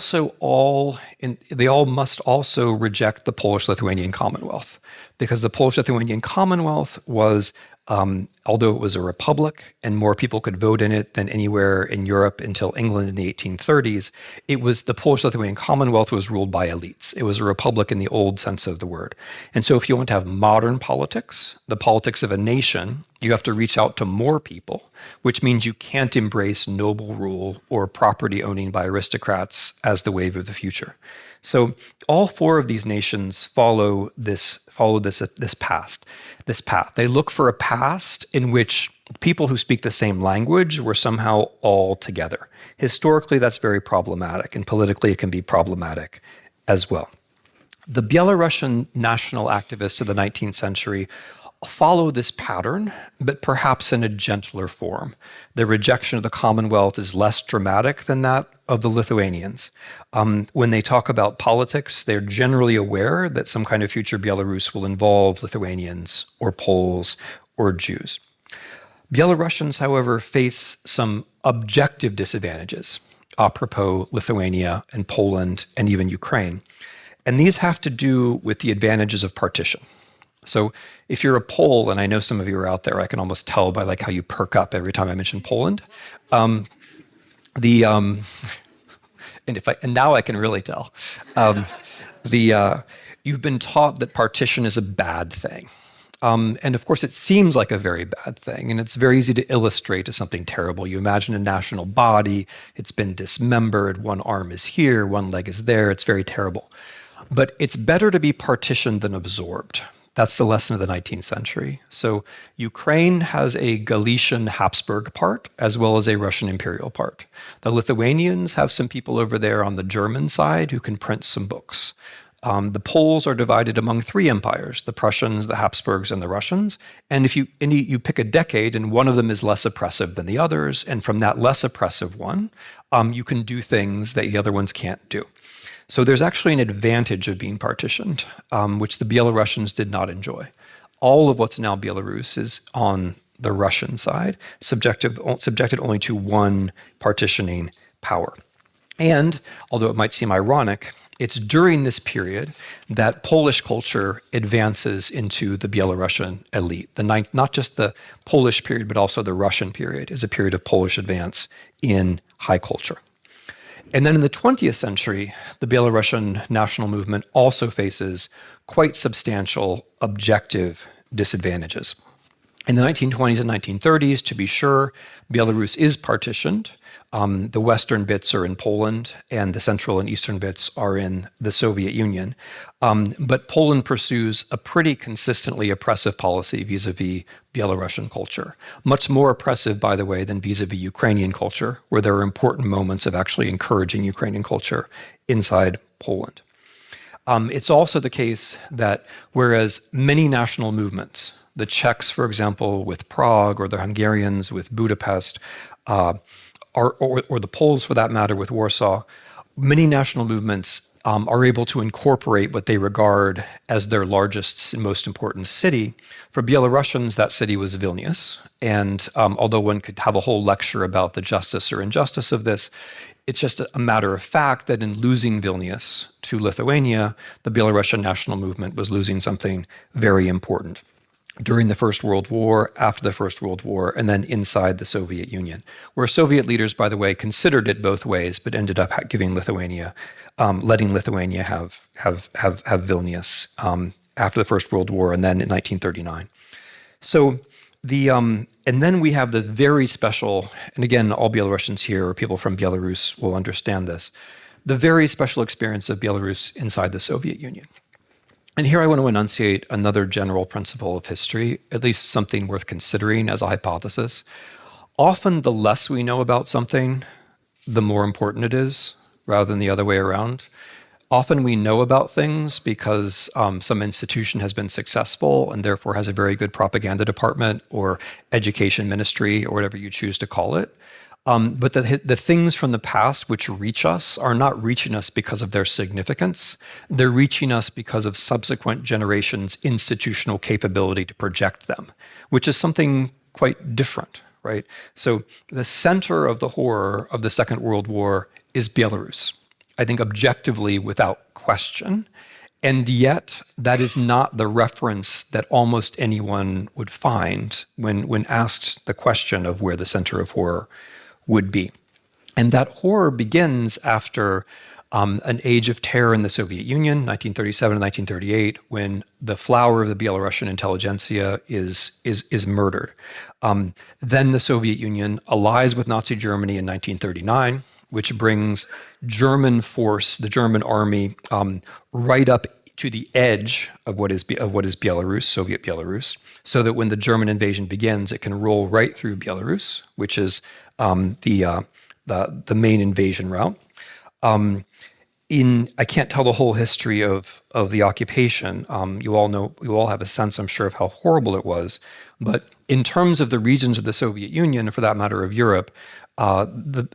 must also reject the Polish-Lithuanian Commonwealth, because the Polish-Lithuanian Commonwealth was, although it was a republic and more people could vote in it than anywhere in Europe until England in the 1830s, the Polish-Lithuanian Commonwealth was ruled by elites. It was a republic in the old sense of the word. And so if you want to have modern politics, the politics of a nation, you have to reach out to more people, which means you can't embrace noble rule or property owning by aristocrats as the wave of the future. So all four of these nations follow this path. They look for a past in which people who speak the same language were somehow all together. Historically, that's very problematic, and politically, it can be problematic as well. The Belarusian national activists of the 19th century follow this pattern, but perhaps in a gentler form. The rejection of the Commonwealth is less dramatic than that of the Lithuanians. When they talk about politics, they're generally aware that some kind of future Belarus will involve Lithuanians or Poles or Jews. Belarusians, however, face some objective disadvantages, apropos Lithuania and Poland and even Ukraine. And these have to do with the advantages of partition. So if you're a Pole, and I know some of you are out there, I can almost tell by like how you perk up every time I mention Poland. And now I can really tell. You've been taught that partition is a bad thing. And of course, it seems like a very bad thing, and it's very easy to illustrate as something terrible. You imagine a national body, it's been dismembered, one arm is here, one leg is there, it's very terrible. But it's better to be partitioned than absorbed. That's the lesson of the 19th century. So Ukraine has a Galician Habsburg part as well as a Russian imperial part. The Lithuanians have some people over there on the German side who can print some books. The Poles are divided among three empires, the Prussians, the Habsburgs, and the Russians. And if you pick a decade and one of them is less oppressive than the others, and from that less oppressive one, you can do things that the other ones can't do. So there's actually an advantage of being partitioned, which the Belarusians did not enjoy. All of what's now Belarus is on the Russian side, subjected only to one partitioning power. And although it might seem ironic, It's during this period that Polish culture advances into the Belarusian elite. Not just the Polish period, but also the Russian period is a period of Polish advance in high culture. And then in the 20th century, the Belarusian national movement also faces quite substantial objective disadvantages. In the 1920s and 1930s, to be sure, Belarus is partitioned. The western bits are in Poland, and the central and eastern bits are in the Soviet Union. But Poland pursues a pretty consistently oppressive policy vis-a-vis Belarusian culture. Much more oppressive, by the way, than vis-a-vis Ukrainian culture, where there are important moments of actually encouraging Ukrainian culture inside Poland. It's also the case that whereas many national movements, the Czechs, for example, with Prague, or the Hungarians with Budapest, or the Poles, for that matter, with Warsaw, many national movements are able to incorporate what they regard as their largest and most important city. For Belarusians, that city was Vilnius. And although one could have a whole lecture about the justice or injustice of this, it's just a matter of fact that in losing Vilnius to Lithuania, the Belarusian national movement was losing something very important during the First World War, after the First World War, and then inside the Soviet Union, where Soviet leaders, by the way, considered it both ways, but ended up giving Lithuania, letting Lithuania have Vilnius after the First World War, and then in 1939. So and then we have the very special, and again, all Belarusians here or people from Belarus will understand this, the very special experience of Belarus inside the Soviet Union. And here I want to enunciate another general principle of history, at least something worth considering as a hypothesis. Often the less we know about something, the more important it is, rather than the other way around. Often we know about things because some institution has been successful and therefore has a very good propaganda department or education ministry or whatever you choose to call it. But the things from the past which reach us are not reaching us because of their significance. They're reaching us because of subsequent generations' institutional capability to project them, which is something quite different, right? So the center of the horror of the Second World War is Belarus, I think objectively without question. And yet that is not the reference that almost anyone would find when asked the question of where the center of horror would be. And that horror begins after an age of terror in the Soviet Union, 1937 and 1938, when the flower of the Belarusian intelligentsia is murdered. Then the Soviet Union allies with Nazi Germany in 1939, which brings German force, the German army, right up to the edge of what is Belarus, Soviet Belarus, so that when the German invasion begins, it can roll right through Belarus, which is the main invasion route. I can't tell the whole history of the occupation. You all have a sense, I'm sure, of how horrible it was. But in terms of the regions of the Soviet Union, and for that matter of Europe, the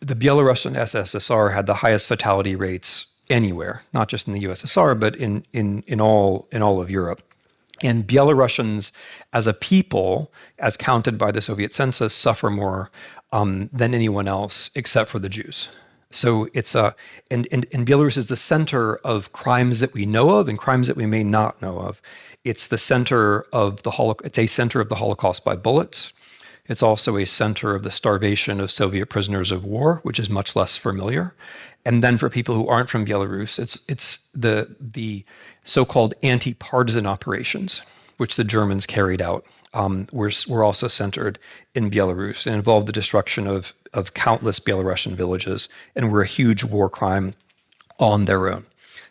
Belarusian SSSR had the highest fatality rates anywhere, not just in the USSR, but in all of Europe. And Belarusians as a people, as counted by the Soviet census, suffer more than anyone else except for the Jews. So it's and Belarus is the center of crimes that we know of and crimes that we may not know of. It's the center of the Holocaust. It's a center of the Holocaust by bullets. It's also a center of the starvation of Soviet prisoners of war, which is much less familiar. And then for people who aren't from Belarus, it's the so-called anti-partisan operations, which the Germans carried out, were also centered in Belarus and involved the destruction of countless Belarusian villages and were a huge war crime on their own.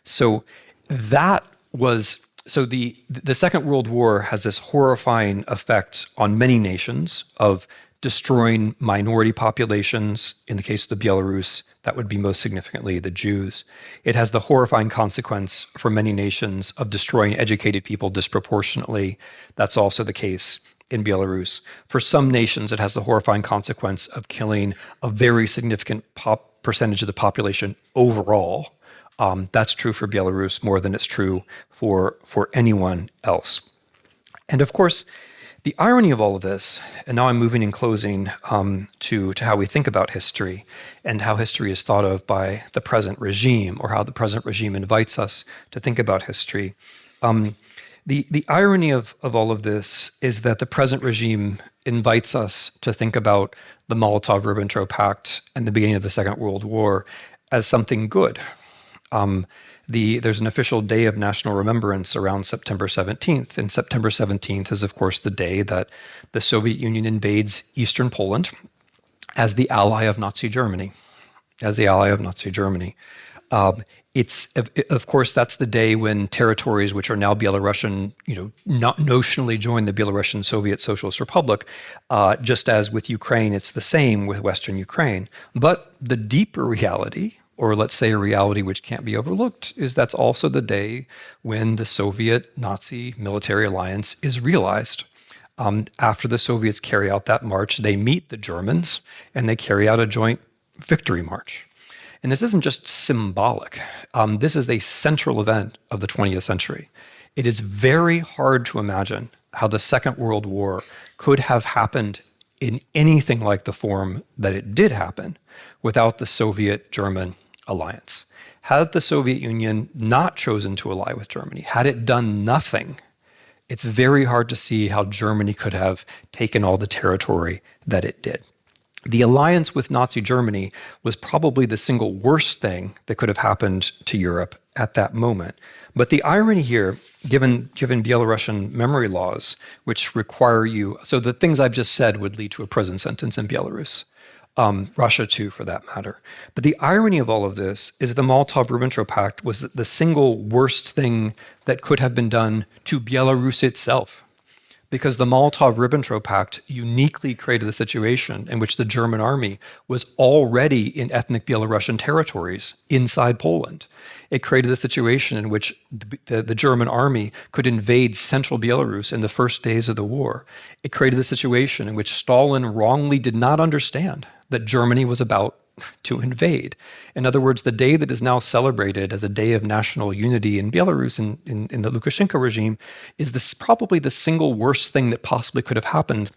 So that was, so the Second World War has this horrifying effect on many nations of destroying minority populations. In the case of the Belarus, that would be most significantly the Jews. It has the horrifying consequence for many nations of destroying educated people disproportionately. That's also the case in Belarus. For some nations, it has the horrifying consequence of killing a very significant percentage of the population overall. That's true for Belarus more than it's true for anyone else. And of course, The irony of all of this, and now I'm moving in closing to how we think about history and how history is thought of by the present regime, or how the present regime invites us to think about history. The irony of all of this is that the present regime invites us to think about the Molotov-Ribbentrop Pact and the beginning of the Second World War as something good. There's an official day of national remembrance around September 17th, and September 17th is, of course, the day that the Soviet Union invades Eastern Poland as the ally of Nazi Germany. It's, of course, that's the day when territories which are now Belarusian, not notionally join the Belarusian Soviet Socialist Republic, just as with Ukraine, it's the same with Western Ukraine. But the deeper reality, or let's say a reality which can't be overlooked, is that's also the day when the Soviet-Nazi military alliance is realized. After the Soviets carry out that march, they meet the Germans and they carry out a joint victory march. And this isn't just symbolic. This is a central event of the 20th century. It is very hard to imagine how the Second World War could have happened in anything like the form that it did happen without the Soviet-German alliance. Had the Soviet Union not chosen to ally with Germany, had it done nothing, it's very hard to see how Germany could have taken all the territory that it did. The alliance with Nazi Germany was probably the single worst thing that could have happened to Europe at that moment. But the irony here, given Belarusian memory laws, which require you, so the things I've just said would lead to a prison sentence in Belarus, Russia too, for that matter. But the irony of all of this is the Molotov-Ribbentrop Pact was the single worst thing that could have been done to Belarus itself, because the Molotov-Ribbentrop Pact uniquely created the situation in which the German army was already in ethnic Belarusian territories inside Poland. It created a situation in which the German army could invade central Belarus in the first days of the war. It created a situation in which Stalin wrongly did not understand that Germany was about to invade. In other words, the day that is now celebrated as a day of national unity in Belarus in the Lukashenko regime is probably the single worst thing that possibly could have happened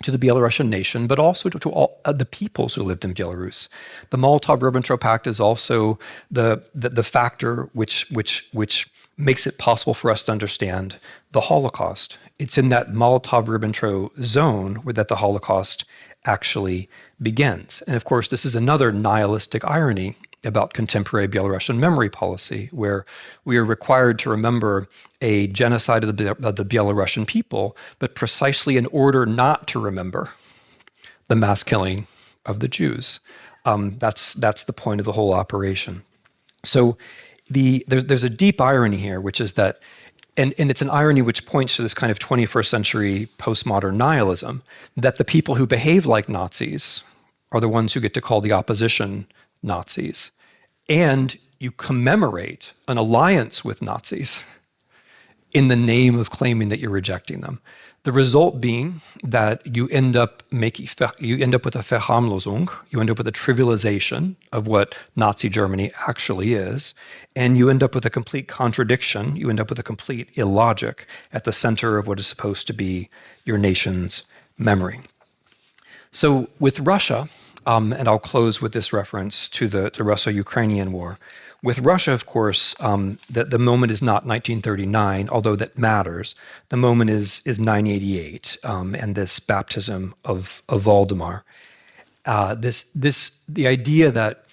to the Belarusian nation, but also to all the peoples who lived in Belarus. The Molotov-Ribbentrop Pact is also the factor which makes it possible for us to understand the Holocaust. It's in that Molotov-Ribbentrop zone where that the Holocaust actually begins. And of course, this is another nihilistic irony about contemporary Belarusian memory policy, where we are required to remember a genocide of the Belarusian people, but precisely in order not to remember the mass killing of the Jews. That's the point of the whole operation. So there's a deep irony here, which is that, and it's an irony which points to this kind of 21st century postmodern nihilism, that the people who behave like Nazis are the ones who get to call the opposition Nazis. And you commemorate an alliance with Nazis in the name of claiming that you're rejecting them. The result being that you end up with a Verharmlosung, you end up with a trivialization of what Nazi Germany actually is, and you end up with a complete contradiction, you end up with a complete illogic at the center of what is supposed to be your nation's memory. So with Russia, and I'll close with this reference to the Russo-Ukrainian War. With Russia, of course, the moment is not 1939, although that matters. The moment is 988, and this baptism of Valdemar. The idea that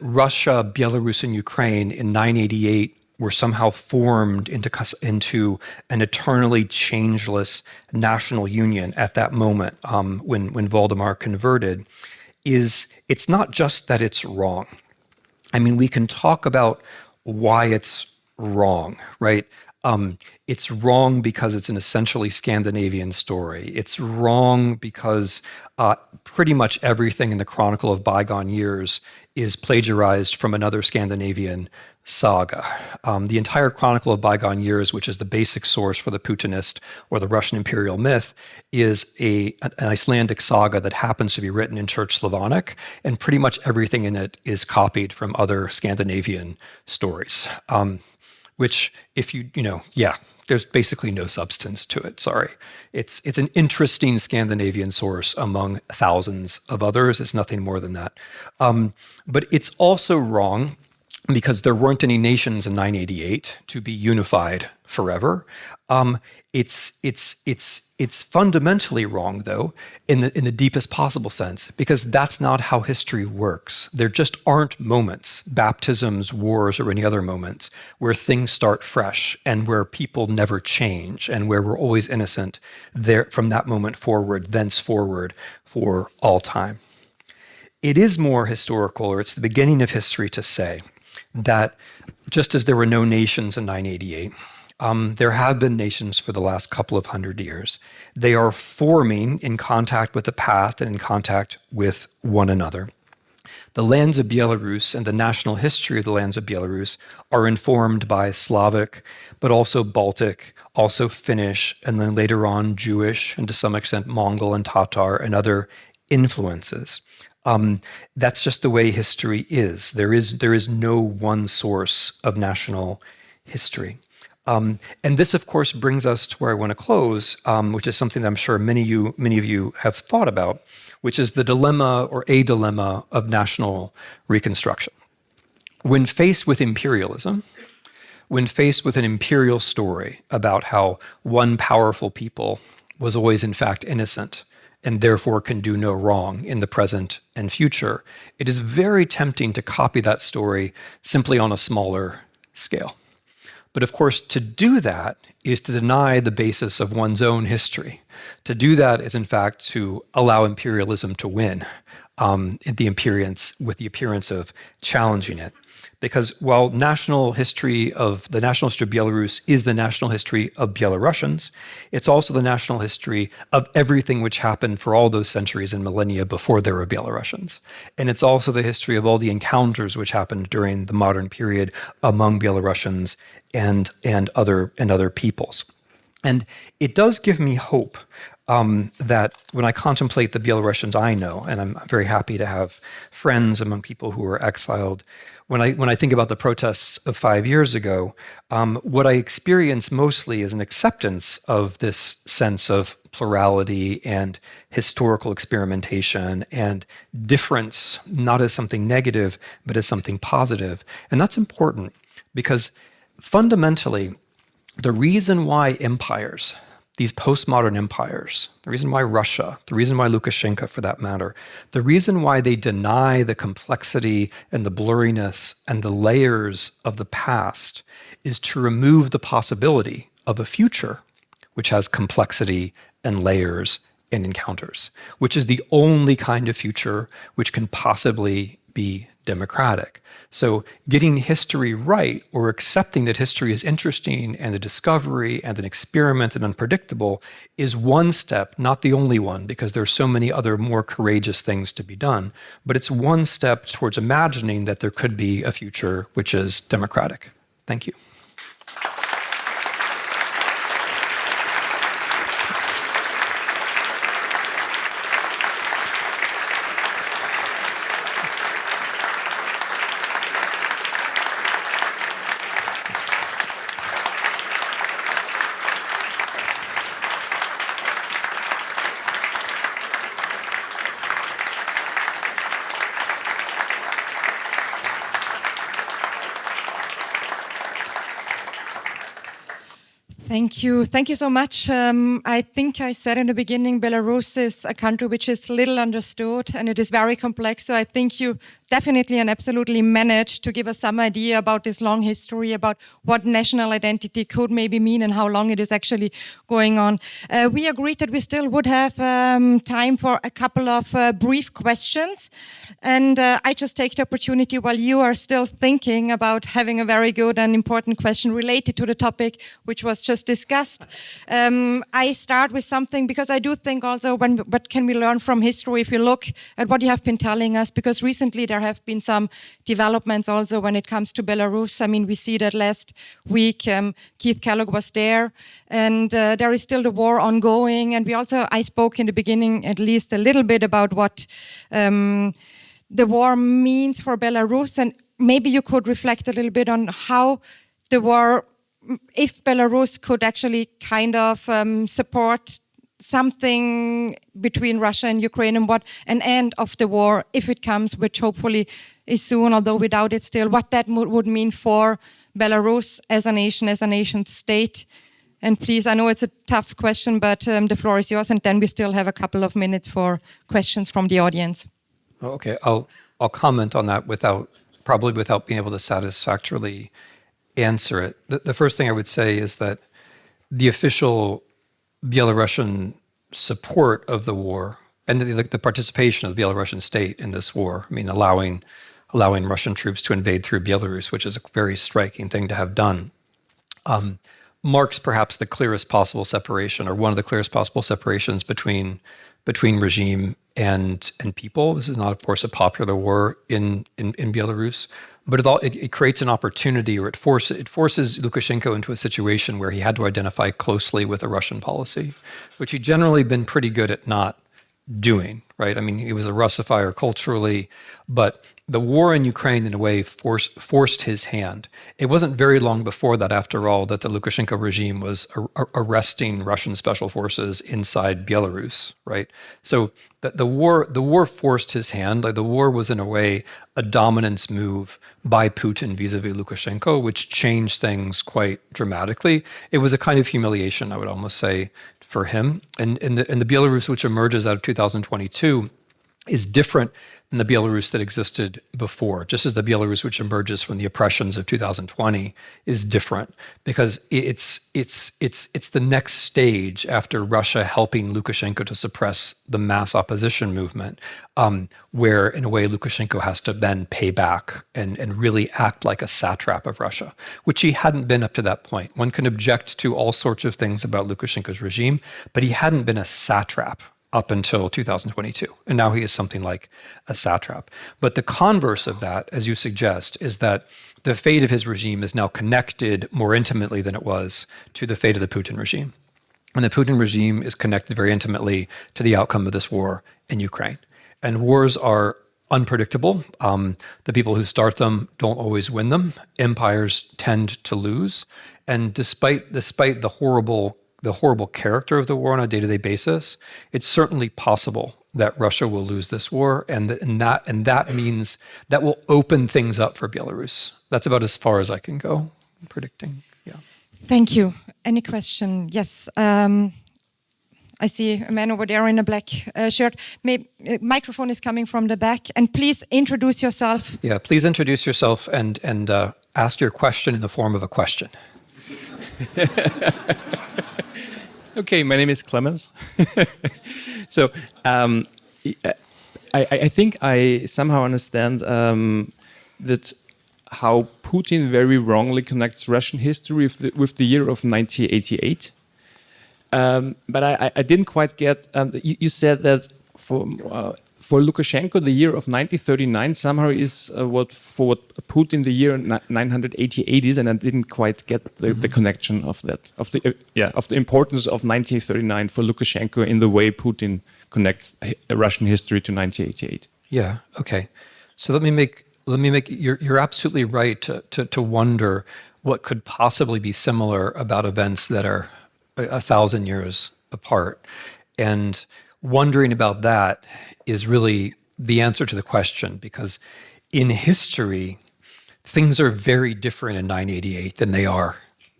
Russia, Belarus, and Ukraine in 988 were somehow formed into an eternally changeless national union at that moment when Valdemar converted. It's not just that it's wrong. I mean, we can talk about why it's wrong, right? It's wrong because it's an essentially Scandinavian story. It's wrong because pretty much everything in the Chronicle of Bygone Years is plagiarized from another Scandinavian saga. The entire Chronicle of Bygone Years, which is the basic source for the Putinist or the Russian imperial myth, is an Icelandic saga that happens to be written in Church Slavonic, and pretty much everything in it is copied from other Scandinavian stories. Which, if there's basically no substance to it, sorry. It's an interesting Scandinavian source among thousands of others. It's nothing more than that. But it's also wrong because there weren't any nations in 988 to be unified forever. It's fundamentally wrong, though, in the deepest possible sense, because that's not how history works. There just aren't moments, baptisms, wars, or any other moments, where things start fresh and where people never change and where we're always innocent there from that moment forward, thenceforward, for all time. It is more historical, or it's the beginning of history, to say that just as there were no nations in 988, there have been nations for the last couple of hundred years. They are forming in contact with the past and in contact with one another. The lands of Belarus and the national history of the lands of Belarus are informed by Slavic, but also Baltic, also Finnish, and then later on Jewish, and to some extent Mongol and Tatar and other influences. That's just the way history is. There is no one source of national history. And this, of course, brings us to where I want to close, which is something that I'm sure many of you have thought about, which is the dilemma or a dilemma of national reconstruction. When faced with imperialism, when faced with an imperial story about how one powerful people was always in fact innocent and therefore can do no wrong in the present and future, it is very tempting to copy that story simply on a smaller scale. But of course, to do that is to deny the basis of one's own history. To do that is, in fact, to allow imperialism to win, with the appearance of challenging it. Because while the national history of Belarus is the national history of Belarusians, it's also the national history of everything which happened for all those centuries and millennia before there were Belarusians. And it's also the history of all the encounters which happened during the modern period among Belarusians and other peoples. And it does give me hope that when I contemplate the Belarusians I know, and I'm very happy to have friends among people who are exiled, when I think about the protests of 5 years ago, what I experience mostly is an acceptance of this sense of plurality and historical experimentation and difference, not as something negative, but as something positive. And that's important because fundamentally, the reason why empires, these postmodern empires, the reason why Russia, the reason why Lukashenko for that matter, the reason why they deny the complexity and the blurriness and the layers of the past is to remove the possibility of a future which has complexity and layers and encounters, which is the only kind of future which can possibly be democratic. So getting history right, or accepting that history is interesting and a discovery and an experiment and unpredictable, is one step, not the only one, because there's so many other more courageous things to be done. But it's one step towards imagining that there could be a future which is democratic. Thank you. Thank you. Thank you so much. I think I said in the beginning, Belarus is a country which is little understood and it is very complex. So I think you definitely and absolutely managed to give us some idea about this long history, about what national identity could maybe mean and how long it is actually going on. We agreed that we still would have time for a couple of brief questions. And I just take the opportunity while you are still thinking about having a very good and important question related to the topic, which was just discussed. I start with something because I do think also what can we learn from history if we look at what you have been telling us, because recently there have been some developments also when it comes to Belarus. I mean, we see that last week Keith Kellogg was there, and there is still the war ongoing. And I spoke in the beginning at least a little bit about what the war means for Belarus, and maybe you could reflect a little bit on how the war if Belarus could actually kind of support something between Russia and Ukraine, and what an end of the war, if it comes, which hopefully is soon, although we doubt it still, what that would mean for Belarus as a nation state. And please, I know it's a tough question, but the floor is yours, and then we still have a couple of minutes for questions from the audience. Okay, I'll comment on that without being able to satisfactorily answer it. The first thing I would say is that the official Belarusian support of the war and the participation of the Belarusian state in this war, I mean, allowing Russian troops to invade through Belarus, which is a very striking thing to have done, marks perhaps the clearest possible separation, or one of the clearest possible separations between regime and people. This is not, of course, a popular war in Belarus, but it creates an opportunity, or it forces Lukashenko into a situation where he had to identify closely with a Russian policy, which he'd generally been pretty good at not doing, right? I mean, he was a Russifier culturally, but the war in Ukraine, in a way, forced his hand. It wasn't very long before that, after all, that the Lukashenko regime was arresting Russian special forces inside Belarus, right? So the war forced his hand. Like, the war was, in a way, a dominance move by Putin vis-a-vis Lukashenko, which changed things quite dramatically. It was a kind of humiliation, I would almost say, for him. And the Belarus which emerges out of 2022 is different than the Belarus that existed before, just as the Belarus which emerges from the oppressions of 2020 is different, because it's the next stage after Russia helping Lukashenko to suppress the mass opposition movement, where, in a way, Lukashenko has to then pay back and really act like a satrap of Russia, which he hadn't been up to that point. One can object to all sorts of things about Lukashenko's regime, but he hadn't been a satrap up until 2022. And now he is something like a satrap. But the converse of that, as you suggest, is that the fate of his regime is now connected more intimately than it was to the fate of the Putin regime. And the Putin regime is connected very intimately to the outcome of this war in Ukraine. And wars are unpredictable. The people who start them don't always win them. Empires tend to lose. And despite the horrible character of the war on a day-to-day basis, it's certainly possible that Russia will lose this war, and that means that will open things up for Belarus. That's about as far as I can go predicting. Yeah. Thank you. Any question? Yes. I see a man over there in a black shirt. Microphone is coming from the back, and please introduce yourself. Yeah, please introduce yourself and ask your question in the form of a question. Okay, my name is Clemens. So I think I somehow understand that how Putin very wrongly connects Russian history with the year of 1988. But I didn't quite get, you said that for Lukashenko, the year of 1939 somehow is what Putin the year 988 is, and I didn't quite get the connection of that, of the importance of 1939 for Lukashenko in the way Putin connects Russian history to 1988. Yeah. Okay. So let me make. You're absolutely right to wonder what could possibly be similar about events that are 1,000 years apart, and wondering about that is really the answer to the question, because in history, things are very different in 988 than they are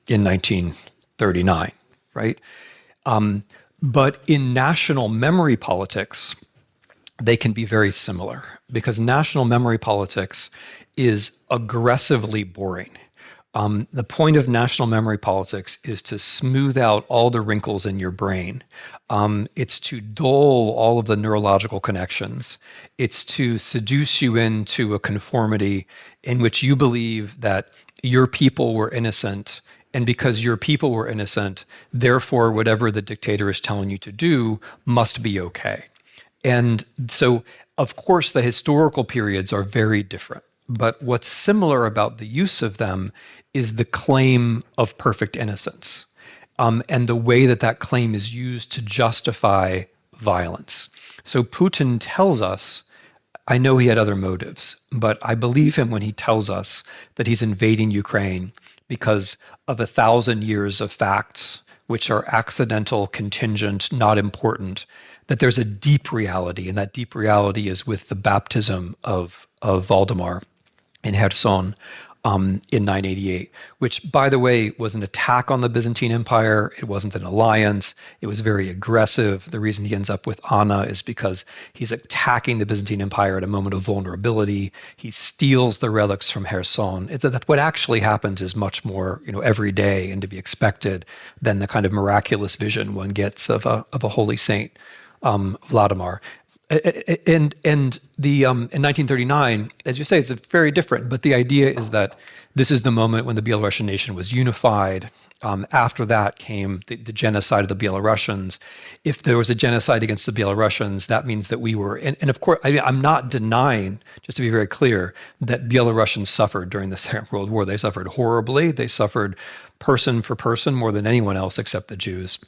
in 1939, right? But in national memory politics, they can be very similar, because national memory politics is aggressively boring. The point of national memory politics is to smooth out all the wrinkles in your brain. It's to dull all of the neurological connections. It's to seduce you into a conformity in which you believe that your people were innocent, and because your people were innocent, therefore whatever the dictator is telling you to do must be okay. And so, of course, the historical periods are very different. But what's similar about the use of them is the claim of perfect innocence, and the way that claim is used to justify violence. So Putin tells us, I know he had other motives, but I believe him when he tells us that he's invading Ukraine because of 1,000 years of facts which are accidental, contingent, not important, that there's a deep reality, and that deep reality is with the baptism of Valdemar in Kherson in 988, which, by the way, was an attack on the Byzantine Empire. It wasn't an alliance. It was very aggressive. The reason he ends up with Anna is because he's attacking the Byzantine Empire at a moment of vulnerability. He steals the relics from Kherson. That what actually happens is much more, everyday and to be expected than the kind of miraculous vision one gets of a holy saint, Vladimir. And in 1939, as you say, it's very different. But the idea is that this is the moment when the Belarusian nation was unified. After that came the genocide of the Belarusians. If there was a genocide against the Belarusians, that means that we were. And of course, I'm not denying, just to be very clear, that Belarusians suffered during the Second World War. They suffered horribly. They suffered person for person more than anyone else except the Jews.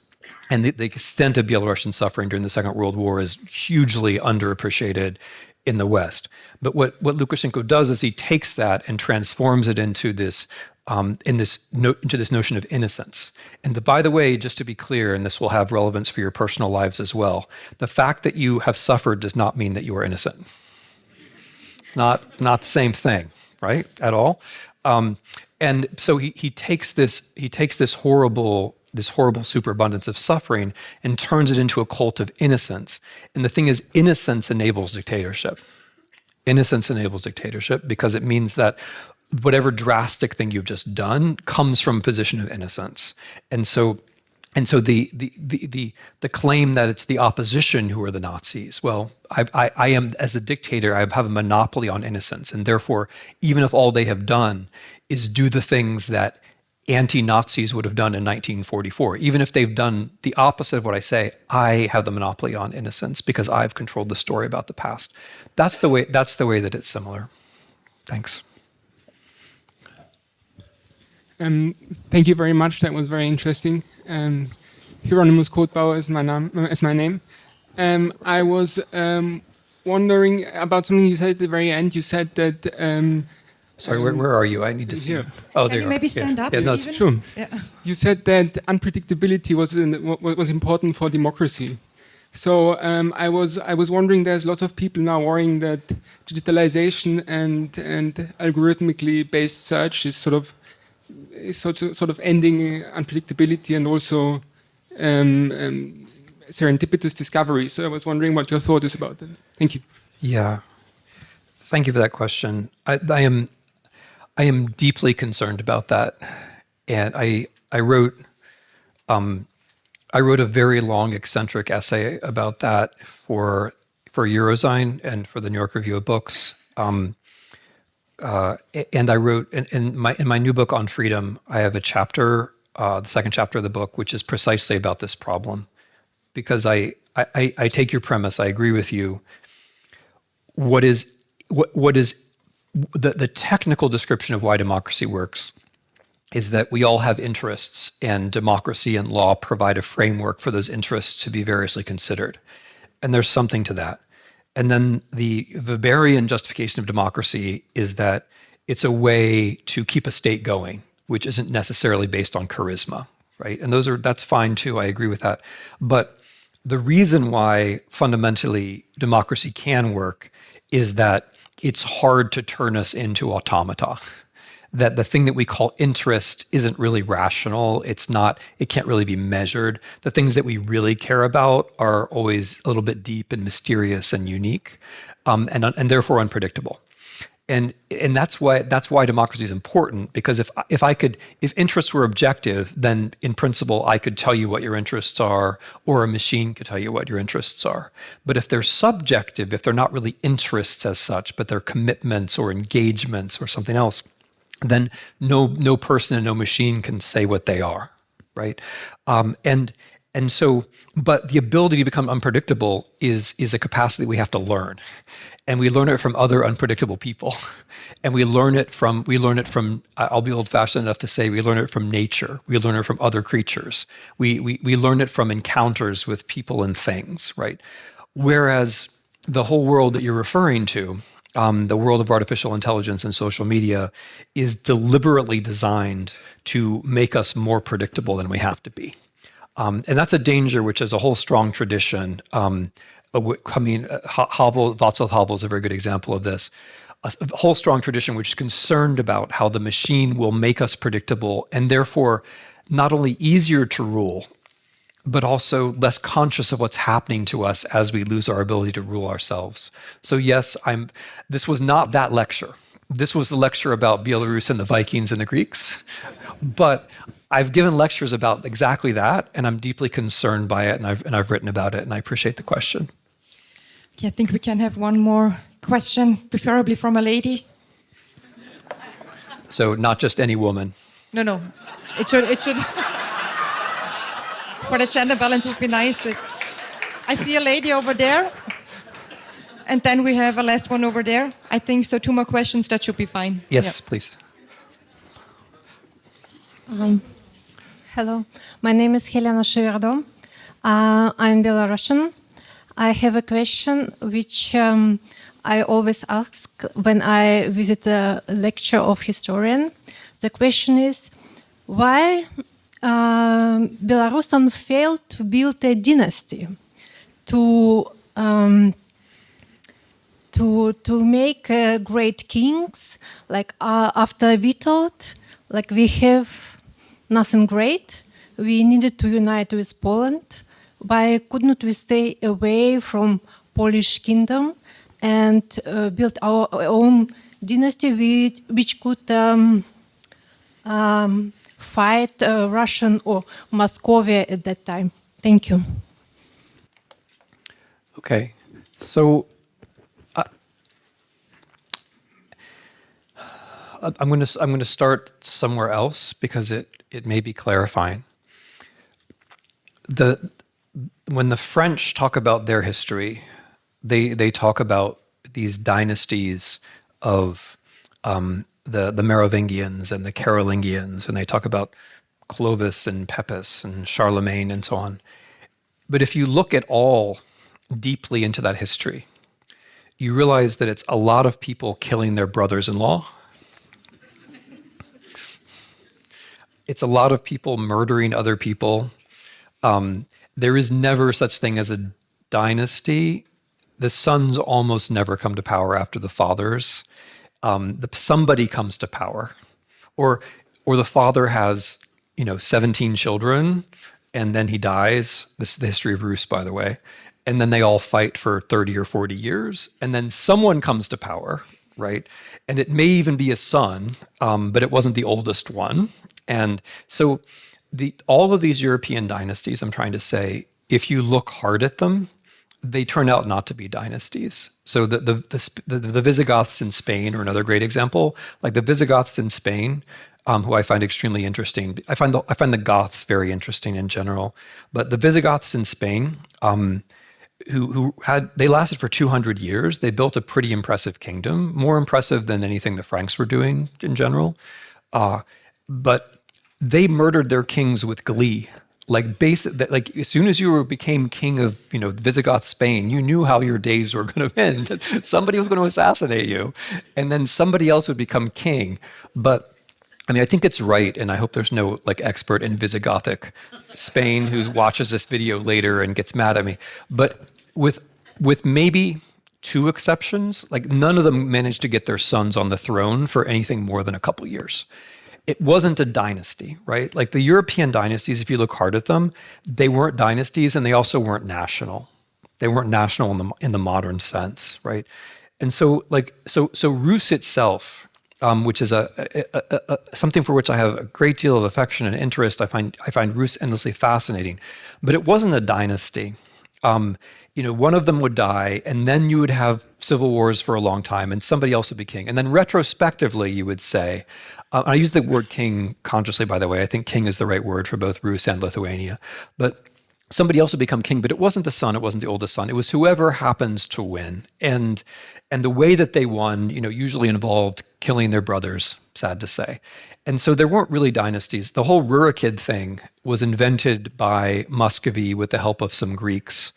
And the extent of Belarusian suffering during the Second World War is hugely underappreciated in the West. But what Lukashenko does is he takes that and transforms it into this notion of innocence. And by the way, just to be clear, and this will have relevance for your personal lives as well, the fact that you have suffered does not mean that you are innocent. It's not the same thing, right? At all. And so he takes this horrible superabundance of suffering and turns it into a cult of innocence. And the thing is, innocence enables dictatorship. Innocence enables dictatorship because it means that whatever drastic thing you've just done comes from a position of innocence. And so the claim that it's the opposition who are the Nazis, well, I am, as a dictator, I have a monopoly on innocence. And therefore, even if all they have done is do the things that anti-Nazis would have done in 1944. Even if they've done the opposite of what I say, I have the monopoly on innocence because I've controlled the story about the past. That's the way that it's similar. Thanks. Thank you very much. That was very interesting. Hieronymus Kotbauer is my name. I was wondering about something you said at the very end. You said that sorry, where are you? I need to see you. Oh, there you are. Can you maybe stand up? Yeah, no, sure. Yeah. You said that unpredictability was important for democracy. So I was wondering, there's lots of people now worrying that digitalization and algorithmically based search is sort of ending unpredictability and also serendipitous discovery. So I was wondering what your thought is about that. Thank you. Yeah, thank you for that question. I am deeply concerned about that, and I wrote a very long, eccentric essay about that for Eurozine and for the New York Review of Books. And I wrote in my new book Unfreedom, I have a chapter, the second chapter of the book, which is precisely about this problem, because I take your premise. I agree with you. What is the technical description of why democracy works is that we all have interests, and democracy and law provide a framework for those interests to be variously considered. And there's something to that. And then the Weberian justification of democracy is that it's a way to keep a state going, which isn't necessarily based on charisma, right? And that's fine too, I agree with that. But the reason why fundamentally democracy can work is that it's hard to turn us into automata. That the thing that we call interest isn't really rational. It can't really be measured. The things that we really care about are always a little bit deep and mysterious and unique, and therefore unpredictable. And that's why democracy is important, because if interests were objective, then in principle I could tell you what your interests are, or a machine could tell you what your interests are. But if they're subjective, if they're not really interests as such, but they're commitments or engagements or something else, then no person and no machine can say what they are, right? And so, but the ability to become unpredictable is a capacity we have to learn. And we learn it from other unpredictable people. And we learn it from, I'll be old-fashioned enough to say, we learn it from nature. We learn it from other creatures. We learn it from encounters with people and things, right? Whereas the whole world that you're referring to, the world of artificial intelligence and social media is deliberately designed to make us more predictable than we have to be. And that's a danger, which is a whole strong tradition. Václav Havel is a very good example of this. A whole strong tradition which is concerned about how the machine will make us predictable and therefore not only easier to rule, but also less conscious of what's happening to us as we lose our ability to rule ourselves. So yes, this was not that lecture. This was the lecture about Belarus and the Vikings and the Greeks. But I've given lectures about exactly that, and I'm deeply concerned by it, and I've written about it, and I appreciate the question. Okay, I think we can have one more question, preferably from a lady. So not just any woman. No. It should. For the gender balance would be nice. I see a lady over there. And then we have a last one over there. I think so. 2 more questions, that should be fine. Yes, please. Hello, my name is Helena Shverdo. I'm Belarusian. I have a question which I always ask when I visit a lecture of historian. The question is, why Belarusian failed to build a dynasty, to make great kings, like after Witold, like we have nothing great. We needed to unite with Poland. Why couldn't we stay away from Polish kingdom and build our own dynasty which could fight Russian or Moscovia at that time? Thank you. Okay, so I'm going to start somewhere else because it may be clarifying. When the French talk about their history, they talk about these dynasties of the Merovingians and the Carolingians, and they talk about Clovis and Pepys and Charlemagne and so on. But if you look at all deeply into that history, you realize that it's a lot of people killing their brothers-in-law. It's a lot of people murdering other people. There is never such thing as a dynasty. The sons almost never come to power after the fathers. Somebody comes to power, or the father has 17 children, and then he dies. This is the history of Rus, by the way. And then they all fight for 30 or 40 years, and then someone comes to power, right? And it may even be a son, but it wasn't the oldest one. And so all of these European dynasties, I'm trying to say, if you look hard at them, they turn out not to be dynasties. So the Visigoths in Spain are another great example. Like the Visigoths in Spain, who I find extremely interesting. I find the Goths very interesting in general. But the Visigoths in Spain, they lasted for 200 years. They built a pretty impressive kingdom, more impressive than anything the Franks were doing in general. But they murdered their kings with glee. Like as soon as you became king of Visigoth Spain, you knew how your days were going to end. Somebody was going to assassinate you, and then somebody else would become king. But I mean, I think it's right, and I hope there's no expert in Visigothic Spain who watches this video later and gets mad at me. But with maybe 2 exceptions, none of them managed to get their sons on the throne for anything more than a couple years. It wasn't a dynasty, right? Like the European dynasties, if you look hard at them, they weren't dynasties, and they also weren't national. They weren't national in the modern sense, right? And so Rus itself, which is something for which I have a great deal of affection and interest. I find Rus endlessly fascinating, but it wasn't a dynasty. One of them would die, and then you would have civil wars for a long time, and somebody else would be king. And then retrospectively, you would say, I use the word king consciously, by the way. I think king is the right word for both Rus and Lithuania. But somebody else would become king, but it wasn't the son, it wasn't the oldest son. It was whoever happens to win. And the way that they won, usually involved killing their brothers, sad to say. And so there weren't really dynasties. The whole Rurikid thing was invented by Muscovy with the help of some Greeks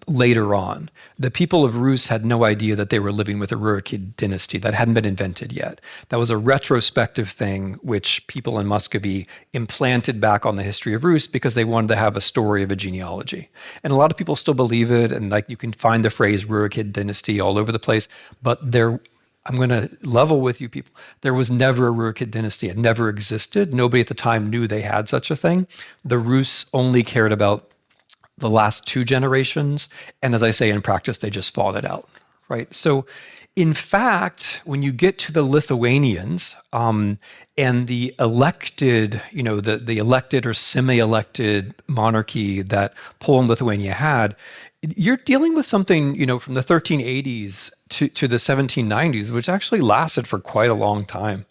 later on. The people of Rus had no idea that they were living with a Rurikid dynasty. That hadn't been invented yet. That was a retrospective thing which people in Muscovy implanted back on the history of Rus because they wanted to have a story of a genealogy. And a lot of people still believe it, and like you can find the phrase Rurikid dynasty all over the place, but I'm going to level with you people. There was never a Rurikid dynasty. It never existed. Nobody at the time knew they had such a thing. The Rus only cared about the last 2 generations. And as I say, in practice, they just fought it out, right? So in fact, when you get to the Lithuanians and the elected, the elected or semi-elected monarchy that Poland and Lithuania had, you're dealing with something, from the 1380s to the 1790s, which actually lasted for quite a long time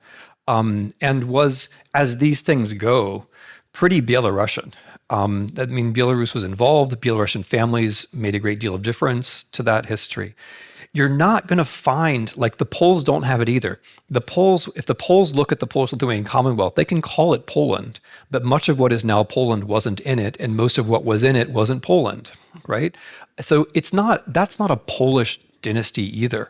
and was, as these things go, pretty Belarusian. Belarus was involved. Belarusian families made a great deal of difference to that history. You're not going to find, like the Poles don't have it either. The Poles, if the Poles look at the Polish-Lithuanian Commonwealth, they can call it Poland, but much of what is now Poland wasn't in it, and most of what was in it wasn't Poland, right? So that's not a Polish dynasty either.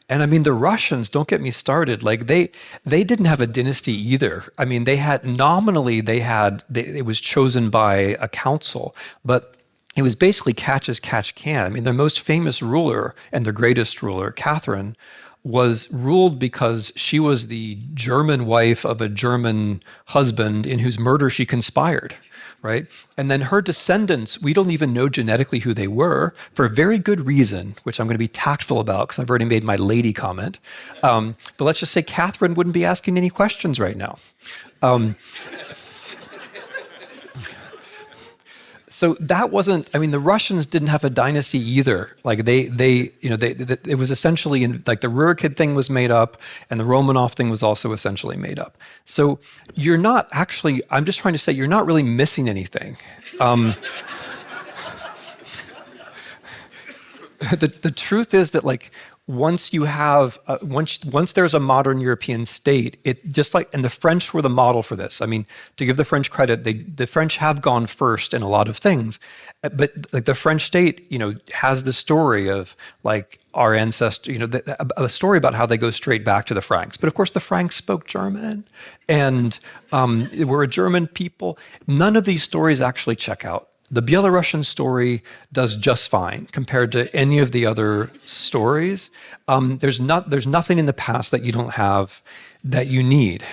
And the Russians, don't get me started, like they didn't have a dynasty either. It was chosen by a council, but it was basically catch as catch can. Their most famous ruler and the greatest ruler, Catherine, was ruled because she was the German wife of a German husband in whose murder she conspired, right? And then her descendants, we don't even know genetically who they were for a very good reason, which I'm going to be tactful about because I've already made my lady comment. But let's just say Catherine wouldn't be asking any questions right now. So that wasn't, the Russians didn't have a dynasty either. Like it was essentially, like the Rurikid thing was made up and the Romanov thing was also essentially made up. So you're not actually, I'm just trying to say, you're not really missing anything. The truth is that once you have, once there's a modern European state, it just and the French were the model for this. To give the French credit, the French have gone first in a lot of things, but the French state, has the story of our ancestors, a story about how they go straight back to the Franks. But of course, the Franks spoke German, and we're a German people. None of these stories actually check out. The Belarusian story does just fine compared to any of the other stories. There's nothing in the past that you don't have that you need.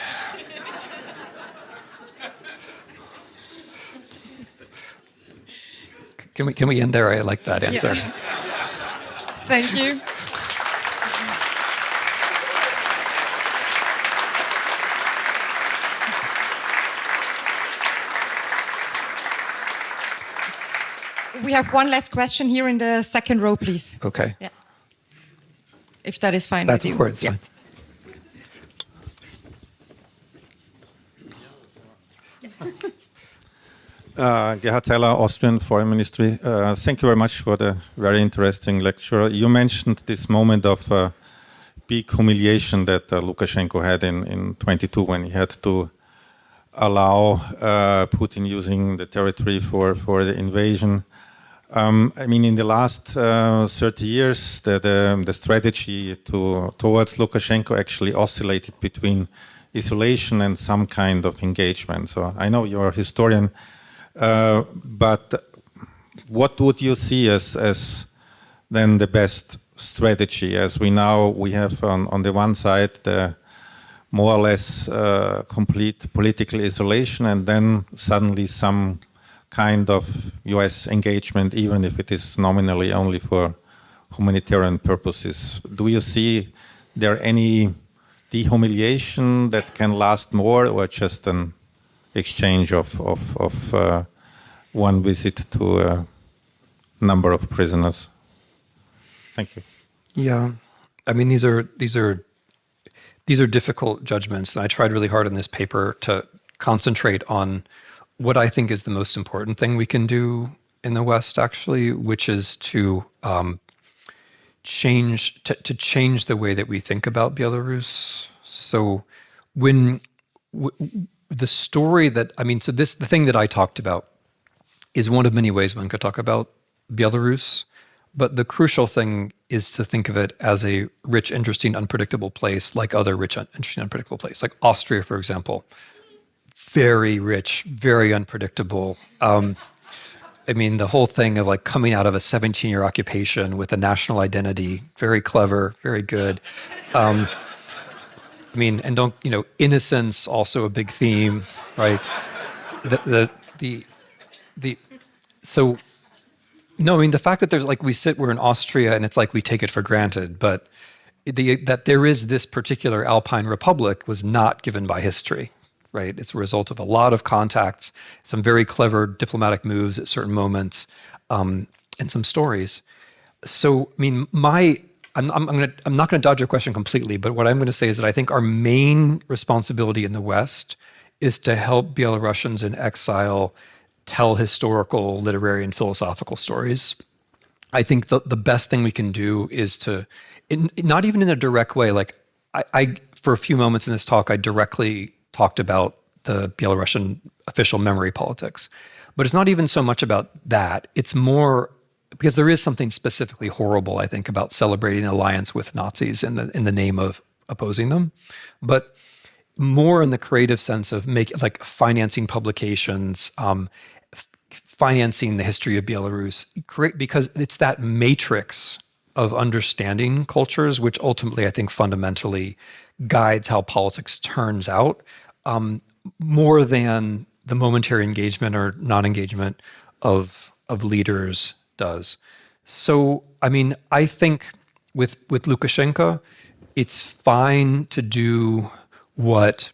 Can we end there? I like that answer. Yeah. Thank you. We have one last question here in the second row, please. Okay. Yeah. If that is fine That's with you. Of course, yeah. Fine. Gerhard Zeller, Austrian Foreign Ministry. Thank you very much for the very interesting lecture. You mentioned this moment of big humiliation that Lukashenko had in 22 when he had to allow Putin using the territory for the invasion. In the last 30 years, the strategy towards Lukashenko actually oscillated between isolation and some kind of engagement. So I know you're a historian, but what would you see as then the best strategy? As we have on the one side the more or less complete political isolation, and then suddenly some kind of US engagement, even if it is nominally only for humanitarian purposes. Do you see there any dehumiliation that can last more, or just an exchange of one visit to a number of prisoners? Thank you. Yeah, these are difficult judgments. And I tried really hard in this paper to concentrate on what I think is the most important thing we can do in the West, actually, which is to change the way that we think about Belarus. So the story that, so the thing that I talked about is one of many ways one could talk about Belarus, but the crucial thing is to think of it as a rich, interesting, unpredictable place, like other rich, interesting, unpredictable places, like Austria, for example. Very rich, very unpredictable. The whole thing of like coming out of a 17-year occupation with a national identity, very clever, very good. Innocence, also a big theme, right? The fact that there's we're in Austria and it's like we take it for granted, but that there is this particular Alpine Republic was not given by history, right? It's a result of a lot of contacts, some very clever diplomatic moves at certain moments, and some stories. So, I'm not going to dodge your question completely, but what I'm going to say is that I think our main responsibility in the West is to help Belarusians in exile tell historical, literary, and philosophical stories. I think the best thing we can do is to, not even in a direct way, I for a few moments in this talk, I directly talked about the Belarusian official memory politics. But it's not even so much about that. It's more, because there is something specifically horrible, I think, about celebrating an alliance with Nazis in the name of opposing them. But more in the creative sense of financing publications, financing the history of Belarus, because it's that matrix of understanding cultures, which ultimately, I think, fundamentally guides how politics turns out, more than the momentary engagement or non-engagement of leaders does. So, I think with Lukashenko, it's fine to do what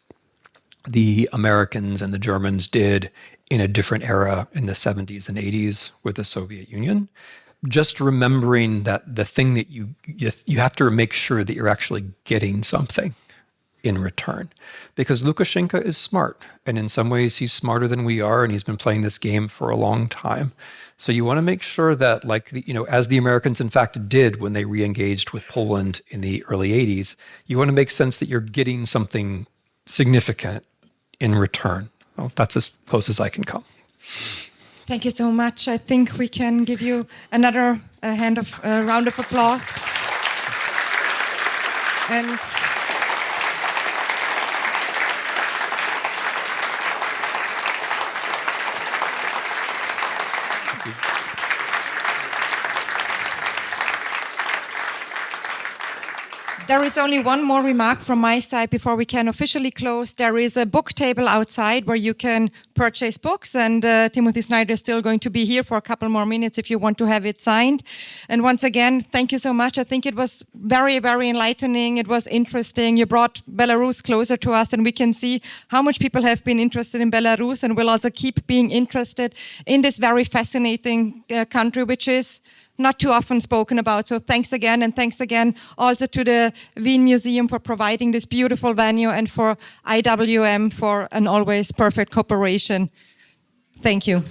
the Americans and the Germans did in a different era in the 70s and 80s with the Soviet Union. Just remembering that the thing that you have to make sure that you're actually getting something in return. Because Lukashenko is smart, and in some ways he's smarter than we are, and he's been playing this game for a long time. So you want to make sure that, as the Americans in fact did when they re-engaged with Poland in the early 80s, you want to make sense that you're getting something significant in return. Well, that's as close as I can come. Thank you so much. I think we can give you another round of applause. And there is only one more remark from my side before we can officially close. There is a book table outside where you can purchase books, and Timothy Snyder is still going to be here for a couple more minutes if you want to have it signed. And once again, thank you so much. I think it was very, very enlightening. It was interesting. You brought Belarus closer to us, and we can see how much people have been interested in Belarus and will also keep being interested in this very fascinating country, which is not too often spoken about. So thanks again, and thanks again also to the Wien Museum for providing this beautiful venue, and for IWM for an always perfect cooperation. Thank you.